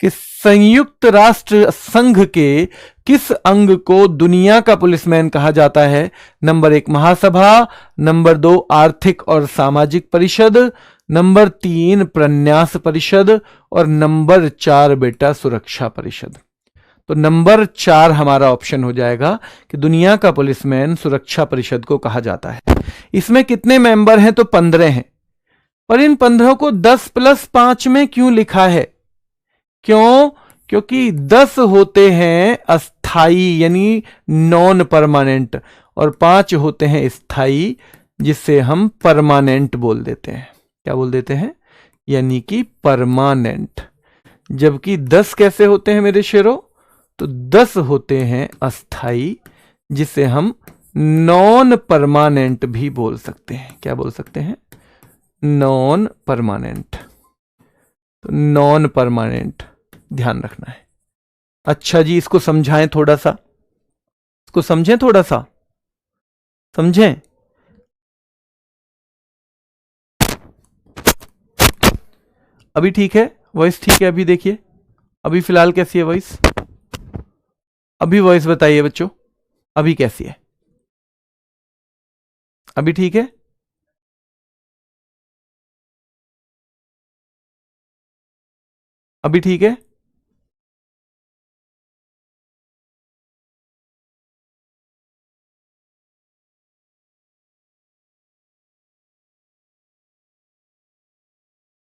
कि संयुक्त राष्ट्र संघ के किस अंग को दुनिया का पुलिसमैन कहा जाता है? नंबर 1 महासभा, नंबर 2 आर्थिक और सामाजिक परिषद, नंबर 3 प्रन्यास परिषद और नंबर 4 बेटा सुरक्षा परिषद। तो नंबर 4 हमारा ऑप्शन हो जाएगा कि दुनिया का पुलिसमैन सुरक्षा परिषद को कहा जाता है। इसमें कितने मेंबर हैं? तो 15 हैं। पर इन 15 को 10 + 5 में क्यों लिखा है? क्यों? क्योंकि 10 होते हैं अस्थाई यानी नॉन परमानेंट और 5 होते हैं स्थाई, जिसे हम परमानेंट बोल देते हैं। क्या बोल देते हैं? यानी कि परमानेंट। जबकि 10 कैसे होते हैं मेरे शेरों? तो 10 होते हैं अस्थाई, जिसे हम नॉन परमानेंट भी बोल सकते हैं। क्या बोल सकते हैं? Non permanent. तो नॉन परमानेंट ध्यान रखना है। अच्छा जी, इसको समझाएं थोड़ा सा, इसको समझें थोड़ा सा, समझें। अभी ठीक है वॉइस? ठीक है अभी देखिए, अभी फिलहाल कैसी है वॉइस? अभी वॉइस बताइए बच्चों, अभी कैसी है? अभी ठीक है? अभी ठीक है?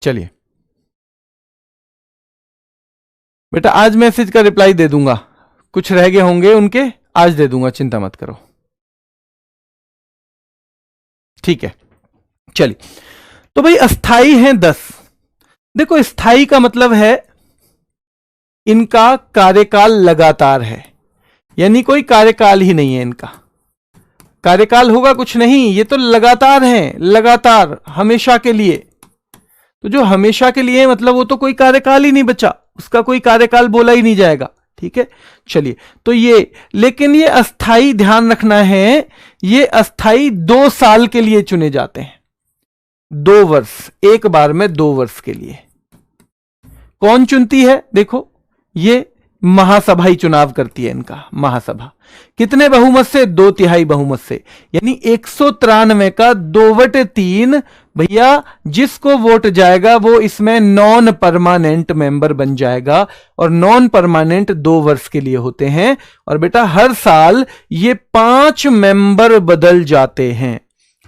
चलिए बेटा, आज मैसेज का रिप्लाई दे दूंगा, कुछ रह गए होंगे उनके, आज दे दूंगा, चिंता मत करो। ठीक है, चलिए। तो भाई अस्थाई हैं 10। देखो स्थाई का मतलब है इनका कार्यकाल लगातार है, यानी कोई कार्यकाल ही नहीं है इनका। कार्यकाल होगा कुछ नहीं, ये तो लगातार है, लगातार हमेशा के लिए। तो जो हमेशा के लिए मतलब वो तो कोई कार्यकाल ही नहीं बचा, उसका कोई कार्यकाल बोला ही नहीं जाएगा। ठीक है, चलिए। तो ये, लेकिन ये अस्थाई ध्यान रखना है, ये अस्थाई 2 साल के लिए चुने जाते हैं। 2 वर्ष, एक बार में 2 वर्ष के लिए। कौन चुनती है? देखो ये महासभा ही चुनाव करती है इनका। महासभा कितने बहुमत से? 2/3 बहुमत से, यानी 193 का 2/3। भैया जिसको वोट जाएगा वो इसमें नॉन परमानेंट मेंबर बन जाएगा। और नॉन परमानेंट 2 वर्ष के लिए होते हैं। और बेटा हर साल ये 5 मेंबर बदल जाते हैं।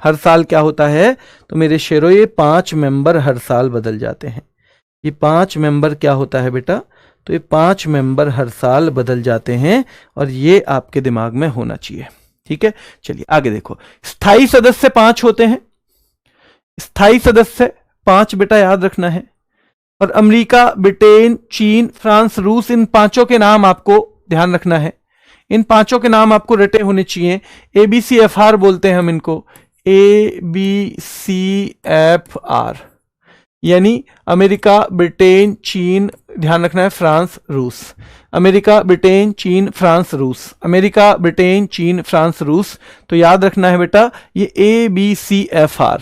हर साल क्या होता है? तो मेरे शेरों ये 5 मेंबर हर साल बदल जाते हैं। ये 5 मेंबर क्या होता है बेटा? तो ये 5 मेंबर हर साल बदल जाते हैं, और ये आपके दिमाग में होना चाहिए। ठीक है, चलिए आगे देखो। स्थायी सदस्य 5 होते हैं। स्थायी सदस्य 5 बेटा याद रखना है। और अमेरिका, ब्रिटेन, चीन, फ्रांस, रूस, इन पांचों के नाम आपको ध्यान रखना है। इन पांचों के नाम आपको रटे होने चाहिए। ABCFR बोलते हैं हम इनको, ABCFR, यानी अमेरिका, ब्रिटेन, चीन, ध्यान रखना है, फ्रांस, रूस। अमेरिका, ब्रिटेन, चीन, फ्रांस, रूस। अमेरिका, ब्रिटेन, चीन, फ्रांस, रूस। तो याद रखना है बेटा ये ABCFR,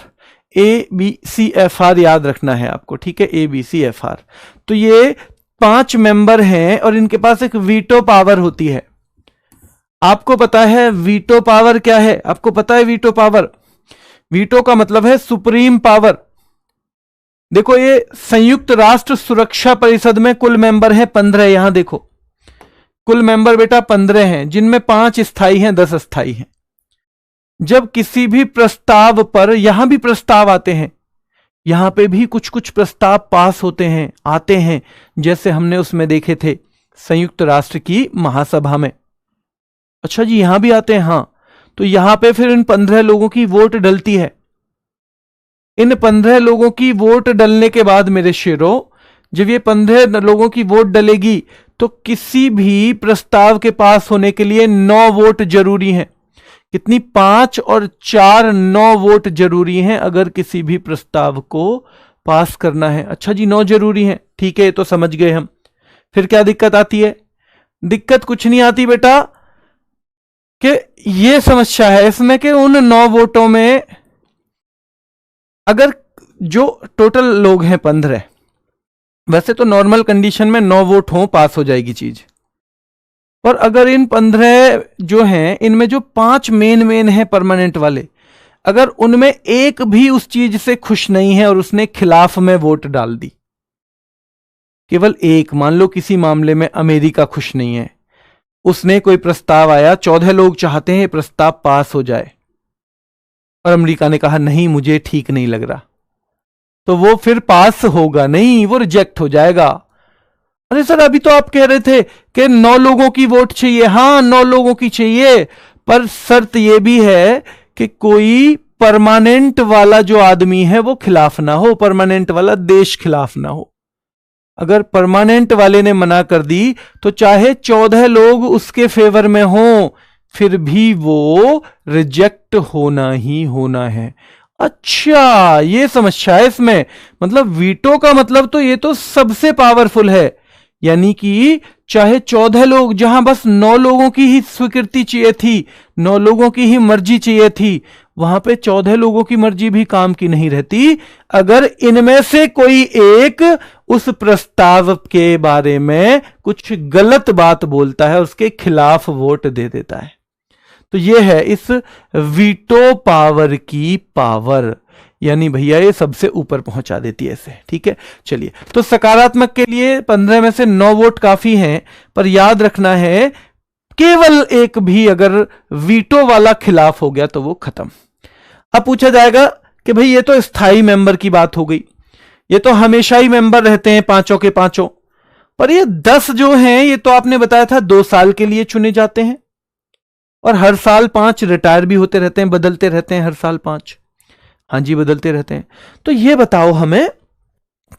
ABCFR याद रखना है आपको, ठीक है, ABCFR। तो ये 5 मेंबर हैं और इनके पास एक वीटो पावर होती है। आपको पता है वीटो पावर क्या है? आपको पता है वीटो पावर? वीटो का मतलब है सुप्रीम पावर। देखो ये संयुक्त राष्ट्र सुरक्षा परिषद में कुल मेंबर हैं 15। यहां देखो कुल मेंबर बेटा 15 हैं, जिनमें 5 स्थायी हैं, 10 अस्थायी हैं। जब किसी भी प्रस्ताव पर, यहां भी प्रस्ताव आते हैं, यहां पे भी कुछ कुछ प्रस्ताव पास होते हैं, आते हैं, जैसे हमने उसमें देखे थे संयुक्त राष्ट्र की महासभा में। अच्छा जी, यहां भी आते हैं, हां। तो यहां पे फिर इन 15 लोगों की वोट डलती है। इन 15 लोगों की वोट डलने के बाद मेरे शेरों, जब ये 15 लोगों की वोट डलेगी तो किसी भी प्रस्ताव के पास होने के लिए 9 वोट जरूरी हैं। कितनी? 5 और 4, 9 वोट जरूरी हैं अगर किसी भी प्रस्ताव को पास करना है। अच्छा जी, 9 जरूरी हैं, ठीक है, तो समझ गए हम। फिर क्या दिक्कत आती है? दिक्कत कुछ नहीं आती बेटा, कि ये समस्या है इसमें कि उन 9 वोटों में अगर जो टोटल लोग हैं 15, वैसे तो नॉर्मल कंडीशन में 9 वोट हो पास हो जाएगी चीज, पर अगर इन 15 जो हैं, इनमें जो 5 मेन हैं परमानेंट वाले, अगर उनमें एक भी उस चीज से खुश नहीं है और उसने खिलाफ में वोट डाल दी, केवल एक, मान लो किसी मामले में अमेरिका खुश नहीं है, उसने कोई प्रस्ताव आया, 14 लोग चाहते हैं प्रस्ताव पास हो जाए और अमेरिका ने कहा नहीं मुझे ठीक नहीं लग रहा, तो वो फिर पास होगा नहीं, वो रिजेक्ट हो जाएगा। अरे सर अभी तो आप कह रहे थे कि 9 लोगों की वोट चाहिए। हाँ 9 लोगों की चाहिए, पर शर्त यह भी है कि कोई परमानेंट वाला जो आदमी है वो खिलाफ ना हो, परमानेंट वाला देश खिलाफ ना हो। अगर परमानेंट वाले ने मना कर दी तो चाहे 14 लोग उसके फेवर में हों, फिर भी वो रिजेक्ट होना ही होना है। अच्छा, ये समस्या है इसमें। मतलब वीटो का मतलब तो ये तो सबसे पावरफुल है, यानी कि चाहे 14 लोग, जहां बस 9 लोगों की ही स्वीकृति चाहिए थी, 9 लोगों की ही मर्जी चाहिए थी, वहां पे 14 लोगों की मर्जी भी काम की नहीं रहती अगर इनमें से कोई एक उस प्रस्ताव के बारे में कुछ गलत बात बोलता है, उसके खिलाफ वोट दे देता है। तो यह है इस वीटो पावर की पावर, यानी भैया ये सबसे ऊपर पहुंचा देती है इसे, ठीक है। चलिए, तो सकारात्मक के लिए 15 में से 9 वोट काफी हैं, पर याद रखना है केवल एक भी अगर वीटो वाला खिलाफ हो गया तो वो खत्म। अब पूछा जाएगा कि भाई ये तो स्थायी मेंबर की बात हो गई, ये तो हमेशा ही मेंबर रहते हैं पांचों के पांचों, पर ये 10 जो हैं ये तो आपने बताया था 2 साल के लिए चुने जाते हैं और हर साल 5 रिटायर भी होते रहते हैं, बदलते रहते हैं हर साल 5। हाँ जी, बदलते रहते हैं। तो ये बताओ हमें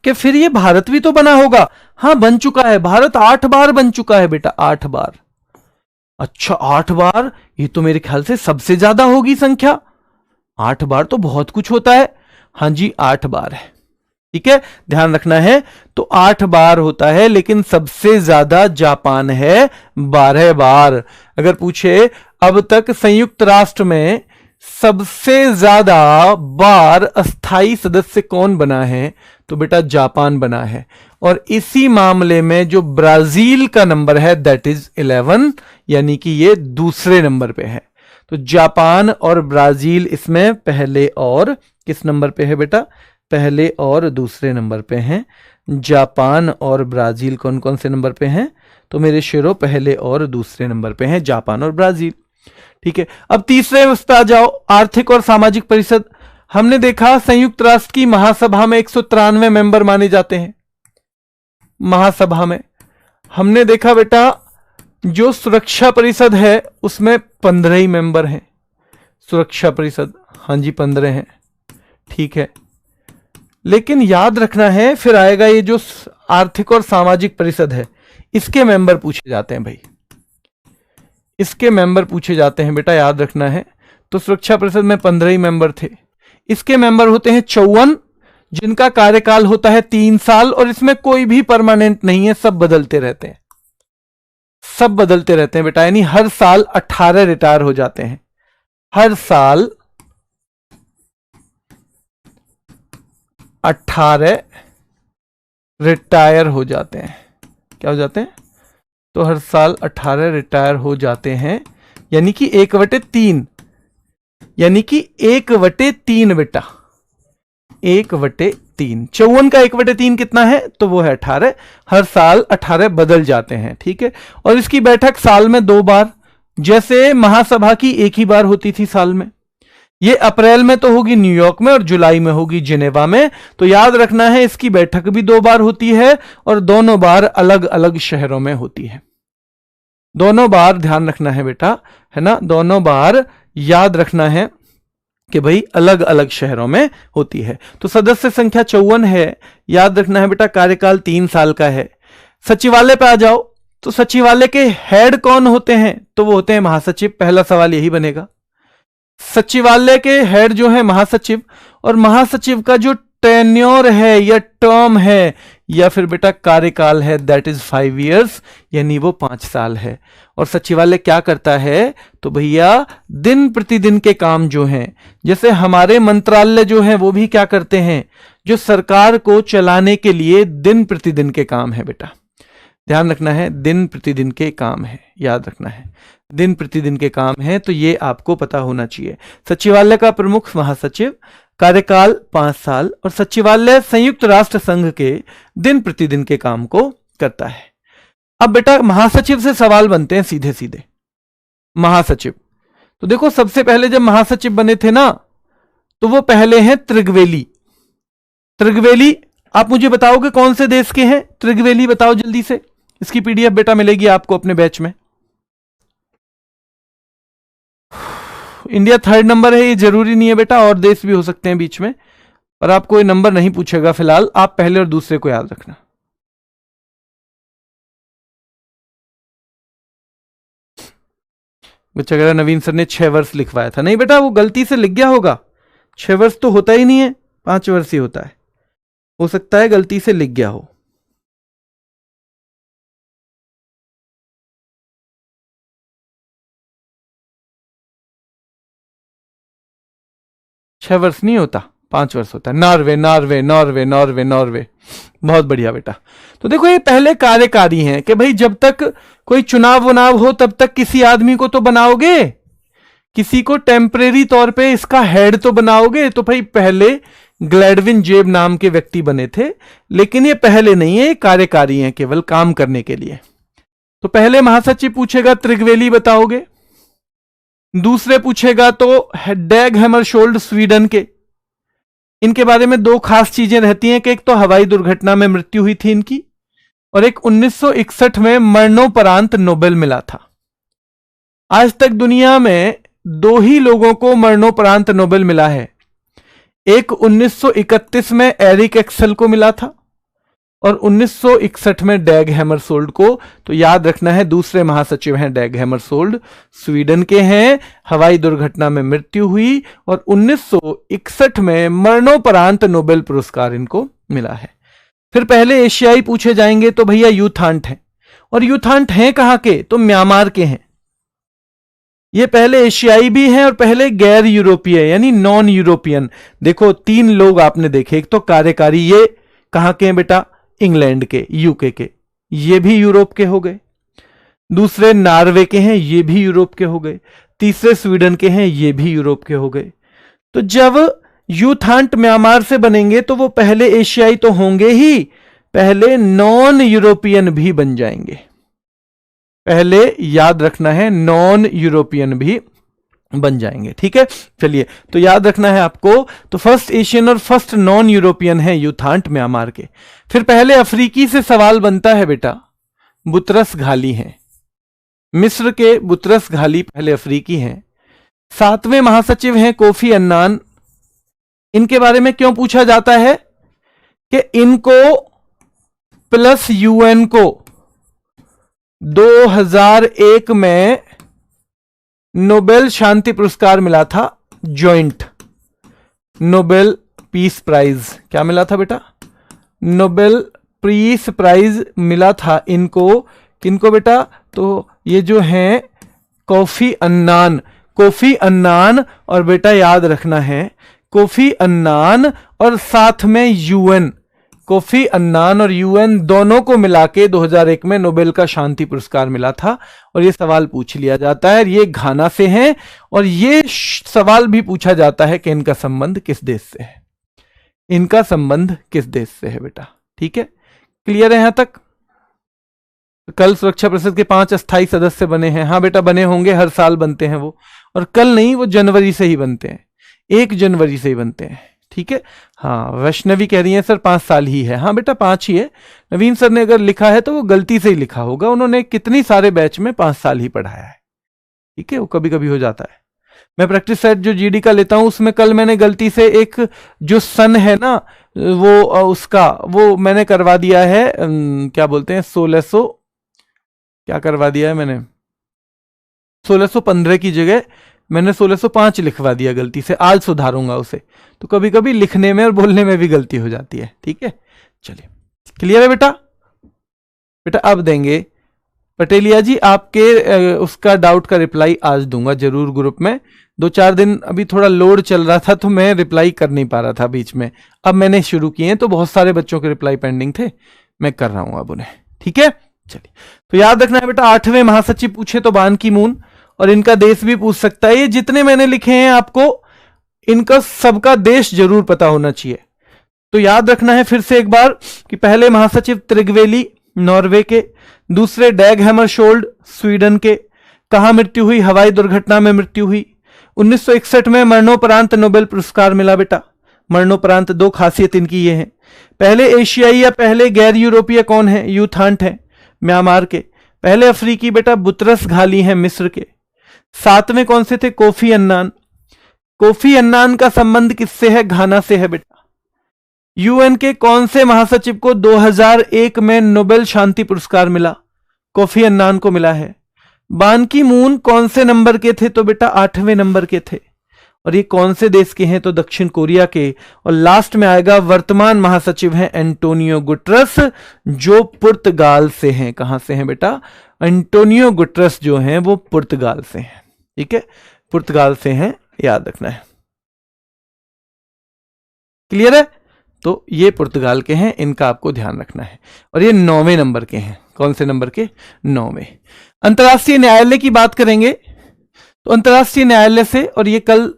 कि फिर ये भारत भी तो बना होगा। हाँ बन चुका है, भारत 8 बार बन चुका है बेटा, 8 बार। अच्छा 8 बार, ये तो मेरे ख्याल से सबसे ज्यादा होगी संख्या। 8 बार तो बहुत कुछ होता है। हाँ जी 8 बार है, ठीक है, ध्यान रखना है। तो 8 बार होता है, लेकिन सबसे ज्यादा जापान है 12 बार। अगर पूछे अब तक संयुक्त राष्ट्र में सबसे ज्यादा बार अस्थाई सदस्य कौन बना है, तो बेटा जापान बना है। और इसी मामले में जो ब्राजील का नंबर है दैट इज 11, यानी कि ये दूसरे नंबर पे है। तो जापान और ब्राजील इसमें पहले और किस नंबर पे है बेटा, पहले और दूसरे नंबर पे हैं। जापान और ब्राजील कौन कौन से नंबर पे हैं, तो मेरे शेरों पहले और दूसरे नंबर पे हैं जापान और ब्राजील, ठीक है। अब तीसरे पे आ जाओ, आर्थिक और सामाजिक परिषद। हमने देखा संयुक्त राष्ट्र की महासभा में 193 मेंबर माने जाते हैं। महासभा में हमने देखा बेटा जो सुरक्षा परिषद है उसमें 15 ही मेंबर हैं। सुरक्षा परिषद, हाँ जी 15 हैं, ठीक है। लेकिन याद रखना है फिर आएगा ये जो आर्थिक और सामाजिक परिषद है, इसके मेंबर पूछे जाते हैं भाई, इसके मेंबर पूछे जाते हैं बेटा, याद रखना है। तो सुरक्षा परिषद में 15 ही मेंबर थे, इसके मेंबर होते हैं 54, जिनका कार्यकाल होता है 3 साल, और इसमें कोई भी परमानेंट नहीं है, सब बदलते रहते हैं, सब बदलते रहते हैं बेटा। यानी हर साल 18 रिटायर हो जाते हैं, हर साल 18 रिटायर हो जाते हैं। क्या हो जाते हैं? तो हर साल 18 रिटायर हो जाते हैं, यानी कि 1/3, यानी कि 1/3 बेटा, 1/3। 54 का 1/3 कितना है? तो वो है 18। हर साल 18 बदल जाते हैं, ठीक है। और इसकी बैठक साल में 2 बार, जैसे महासभा की एक ही बार होती थी साल में, ये अप्रैल में तो होगी न्यूयॉर्क में और जुलाई में होगी जिनेवा में। तो याद रखना है इसकी बैठक भी 2 बार होती है, और दोनों बार अलग अलग शहरों में होती है, दोनों बार ध्यान रखना है बेटा, है ना, दोनों बार याद रखना है कि भाई अलग अलग शहरों में होती है। तो सदस्य संख्या 54 है, याद रखना है बेटा, कार्यकाल 3 साल का है। सचिवालय पे आ जाओ, तो सचिवालय के हेड कौन होते हैं? तो वो होते हैं महासचिव। पहला सवाल यही बनेगा, सचिवालय के हेड जो है महासचिव, और महासचिव का जो टेन्योर है या टर्म है या फिर बेटा कार्यकाल है, दैट इज 5 years, यानी वो 5 साल है। और सचिवालय क्या करता है? तो भैया दिन प्रतिदिन के काम जो हैं, जैसे हमारे मंत्रालय जो हैं वो भी क्या करते हैं, जो सरकार को चलाने के लिए दिन प्रतिदिन के काम है बेटा, ध्यान रखना है, दिन प्रतिदिन के काम है, याद रखना है, दिन प्रतिदिन के काम है। तो ये आपको पता होना चाहिए। सचिवालय का प्रमुख महासचिव, कार्यकाल 5 साल, और सचिवालय संयुक्त राष्ट्र संघ के दिन प्रतिदिन के काम को करता है। अब बेटा महासचिव से सवाल बनते हैं सीधे सीधे। महासचिव, तो देखो सबसे पहले जब महासचिव बने थे ना, तो वो पहले हैं त्रिगवेली। त्रिगवेली आप मुझे बताओगे कौन से देश के हैं? त्रिगवेली बताओ जल्दी से, इसकी पीडीएफ बेटा मिलेगी आपको अपने बैच में। इंडिया 3rd नंबर है, ये जरूरी नहीं है बेटा, और देश भी हो सकते हैं बीच में, पर आपको ये नंबर नहीं पूछेगा फिलहाल, आप पहले और दूसरे को याद रखना। बच्चा कह रहा नवीन सर ने 6 वर्ष लिखवाया था। नहीं बेटा, वो गलती से लिख गया होगा, 6 वर्ष तो होता ही नहीं है, 5 वर्ष ही होता है, हो सकता है गलती से लिख गया हो। छह वर्ष नहीं होता, 5 वर्ष होता है। Norway Norway Norway Norway Norway, बहुत बढ़िया बेटा। तो देखो ये पहले कार्यकारी हैं कि भाई जब तक कोई चुनाव वुनाव हो तब तक किसी आदमी को तो बनाओगे, किसी को टेम्परेरी तौर पे इसका हेड तो बनाओगे। तो भाई पहले ग्लैडविन जेब नाम के व्यक्ति बने थे, लेकिन ये पहले नहीं है, कार्यकारी हैं केवल काम करने के लिए। तो पहले महासचिव पूछेगा त्रिगवेली बताओगे, दूसरे पूछेगा तो डैग हैमरशोल्ड स्वीडन के। इनके बारे में 2 खास चीजें रहती हैं कि एक तो हवाई दुर्घटना में मृत्यु हुई थी इनकी, और एक 1961 में मरणोपरांत नोबेल मिला था। आज तक दुनिया में 2 ही लोगों को मरणोपरांत नोबेल मिला है, एक 1931 में एरिक एक्सेल को मिला था, और 1961 में डैग हैमरशोल्ड को। तो याद रखना है दूसरे महासचिव हैं डैग हैमरशोल्ड, स्वीडन के हैं, हवाई दुर्घटना में मृत्यु हुई, और 1961 में मरणोपरांत नोबेल पुरस्कार इनको मिला है। फिर पहले एशियाई पूछे जाएंगे, तो भैया यूथांट हैं, और यूथांट हैं कहां के? तो म्यांमार के हैं। ये पहले एशियाई भी हैं और पहले गैर यूरोपीय यानी नॉन यूरोपियन। देखो 3 लोग आपने देखे, एक तो कार्यकारी, ये कहां के हैं बेटा? इंग्लैंड के, यूके के, ये भी यूरोप के हो गए। दूसरे नॉर्वे के हैं, ये भी यूरोप के हो गए। तीसरे स्वीडन के हैं, ये भी यूरोप के हो गए। तो जब यूथांट म्यांमार से बनेंगे तो वो पहले एशियाई तो होंगे ही, पहले नॉन यूरोपियन भी बन जाएंगे। पहले याद रखना है नॉन यूरोपियन भी बन जाएंगे, ठीक है। चलिए, तो याद रखना है आपको, तो फर्स्ट एशियन और फर्स्ट नॉन यूरोपियन है यूथांट म्यांमार के। फिर पहले अफ्रीकी से सवाल बनता है बेटा, बुतरस घाली हैं, मिस्र के बुतरस घाली पहले अफ्रीकी हैं। 7वें महासचिव हैं कोफी अन्नान। इनके बारे में क्यों पूछा जाता है? कि इनको प्लस यूएन को 2001 में नोबेल शांति पुरस्कार मिला था, जॉइंट नोबेल पीस प्राइज। क्या मिला था बेटा? नोबेल पीस प्राइज मिला था इनको। किनको बेटा? तो ये जो हैं कोफी अन्नान, कोफी अन्नान, और बेटा याद रखना है कोफी अन्नान और साथ में यूएन, कोफी अन्नान और यूएन दोनों को मिला के 2001 में नोबेल का शांति पुरस्कार मिला था। और ये सवाल पूछ लिया जाता है, ये घाना से हैं, और ये सवाल भी पूछा जाता है कि इनका संबंध किस देश से है, इनका संबंध किस देश से है बेटा। ठीक है, क्लियर है यहां तक? कल सुरक्षा परिषद के 5 अस्थायी सदस्य बने हैं। हाँ बेटा बने होंगे, हर साल बनते हैं वो, और कल नहीं, वो जनवरी से ही बनते हैं, 1 जनवरी से ही बनते हैं। ठीक है, हाँ वैष्णवी कह रही है सर 5 साल ही है। हाँ बेटा 5 ही है। नवीन सर ने अगर लिखा है तो वो गलती से ही लिखा होगा, उन्होंने कितनी सारे बैच में 5 साल ही पढ़ाया है। ठीक है, वो कभी कभी हो जाता है। मैं प्रैक्टिस सेट जो जीडी का लेता हूं उसमें कल मैंने गलती से एक जो सन है ना वो उसका वो मैंने करवा दिया है, क्या बोलते हैं 1600, क्या करवा दिया है मैंने, 1615 की जगह मैंने 1605 लिखवा दिया गलती से। आज सुधारूंगा उसे। तो कभी कभी लिखने में और बोलने में भी गलती हो जाती है। ठीक है, चलिए क्लियर है बेटा? बेटा अब देंगे पटेलिया जी आपके उसका डाउट का रिप्लाई आज दूंगा जरूर ग्रुप में। 2-4 दिन अभी थोड़ा लोड चल रहा था तो मैं रिप्लाई कर नहीं पा रहा था बीच में। अब मैंने शुरू किए हैं तो बहुत सारे बच्चों के रिप्लाई पेंडिंग थे, मैं कर रहा हूं अब उन्हें। ठीक है, चलिए तो याद रखना है बेटा 8वें महासचिव पूछे तो बान की मून, और इनका देश भी पूछ सकता है। ये जितने मैंने लिखे हैं आपको इनका सबका देश जरूर पता होना चाहिए। तो याद रखना है फिर से एक बार कि पहले महासचिव त्रिगवेली नॉर्वे के, दूसरे डैग हैमरशोल्ड स्वीडन के। कहां मृत्यु हुई? हवाई दुर्घटना में मृत्यु हुई। 1961 में मरणोपरांत नोबेल पुरस्कार मिला बेटा। मरणोपरांत 2 खासियत इनकी ये है, पहले एशियाई या पहले गैर यूरोपीय कौन है? यूथांट है म्यांमार के। पहले अफ्रीकी बेटा बुतरस घाली हैं मिस्र के। 7वें कौन से थे? Kofi Annan. कोफी अन्नान का संबंध किससे है? घाना से है बेटा। यूएन के कौन से महासचिव को 2001 में नोबेल शांति पुरस्कार मिला? कोफी अन्नान को मिला है। बान की मून कौन से नंबर के थे? तो बेटा 8वें नंबर के थे। और ये कौन से देश के हैं? तो दक्षिण कोरिया के। और लास्ट में आएगा वर्तमान महासचिव हैं एंटोनियो गुटरस, जो पुर्तगाल से हैं। कहां से हैं बेटा? एंटोनियो गुटरस जो हैं वो पुर्तगाल से हैं। ठीक है, पुर्तगाल से हैं, याद रखना है। क्लियर है? तो ये पुर्तगाल के हैं, इनका आपको ध्यान रखना है। और ये 9वें नंबर के हैं। कौन से नंबर के? 9वें। अंतर्राष्ट्रीय न्यायालय की बात करेंगे तो अंतर्राष्ट्रीय न्यायालय से, और ये कल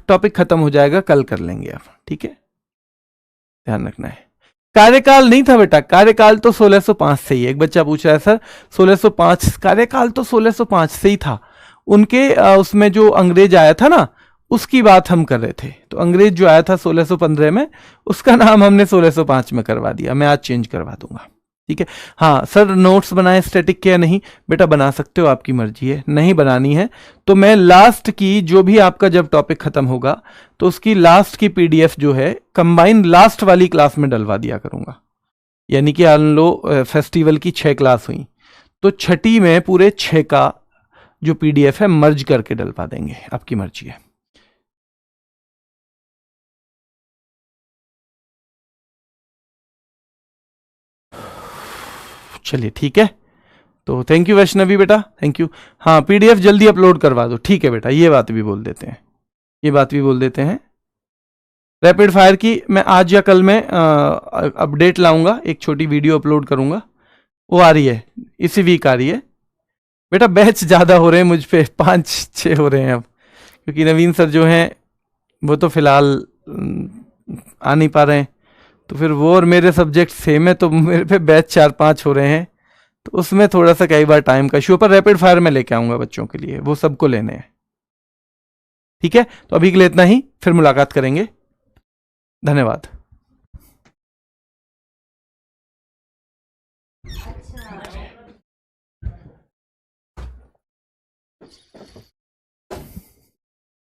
टॉपिक खत्म हो जाएगा, कल कर लेंगे आप। ठीक है, ध्यान रखना है। कार्यकाल नहीं था बेटा, कार्यकाल तो 1605 से ही। एक बच्चा पूछ रहा है सर 1605, कार्यकाल तो 1605 से ही था। उनके उसमें जो अंग्रेज आया था ना उसकी बात हम कर रहे थे। तो अंग्रेज जो आया था 1615 में, उसका नाम हमने 1605 में करवा दिया। मैं आज चेंज करवा दूंगा। ठीक है, हाँ सर नोट्स बनाए स्टैटिक के या नहीं? बेटा बना सकते हो, आपकी मर्जी है। नहीं बनानी है तो मैं लास्ट की जो भी आपका जब टॉपिक खत्म होगा तो उसकी लास्ट की पीडीएफ जो है कंबाइन लास्ट वाली क्लास में डलवा दिया करूंगा। यानी कि मान लो फेस्टिवल की 6 क्लास हुई तो छठी में पूरे 6 का जो पीडीएफ है मर्ज करके डलवा देंगे, आपकी मर्जी है। चलिए ठीक है, तो थैंक यू वैष्णवी बेटा, थैंक यू। हाँ पीडीएफ जल्दी अपलोड करवा दो। ठीक है बेटा, ये बात भी बोल देते हैं, ये बात भी बोल देते हैं। रैपिड फायर की मैं आज या कल में अपडेट लाऊंगा, एक छोटी वीडियो अपलोड करूंगा। वो आ रही है, इसी वीक आ रही है बेटा। बैच ज़्यादा हो रहे हैं मुझ पे, 5-6 हो रहे हैं अब, क्योंकि नवीन सर जो हैं वो तो फिलहाल आ नहीं पा रहे हैं। तो फिर वो और मेरे सब्जेक्ट सेम है तो मेरे पे बैच 4-5 हो रहे हैं, तो उसमें थोड़ा सा कई बार टाइम का इशू। पर रैपिड फायर में लेके आऊंगा बच्चों के लिए, वो सबको लेने हैं। ठीक है, तो अभी के लिए इतना ही, फिर मुलाकात करेंगे। धन्यवाद।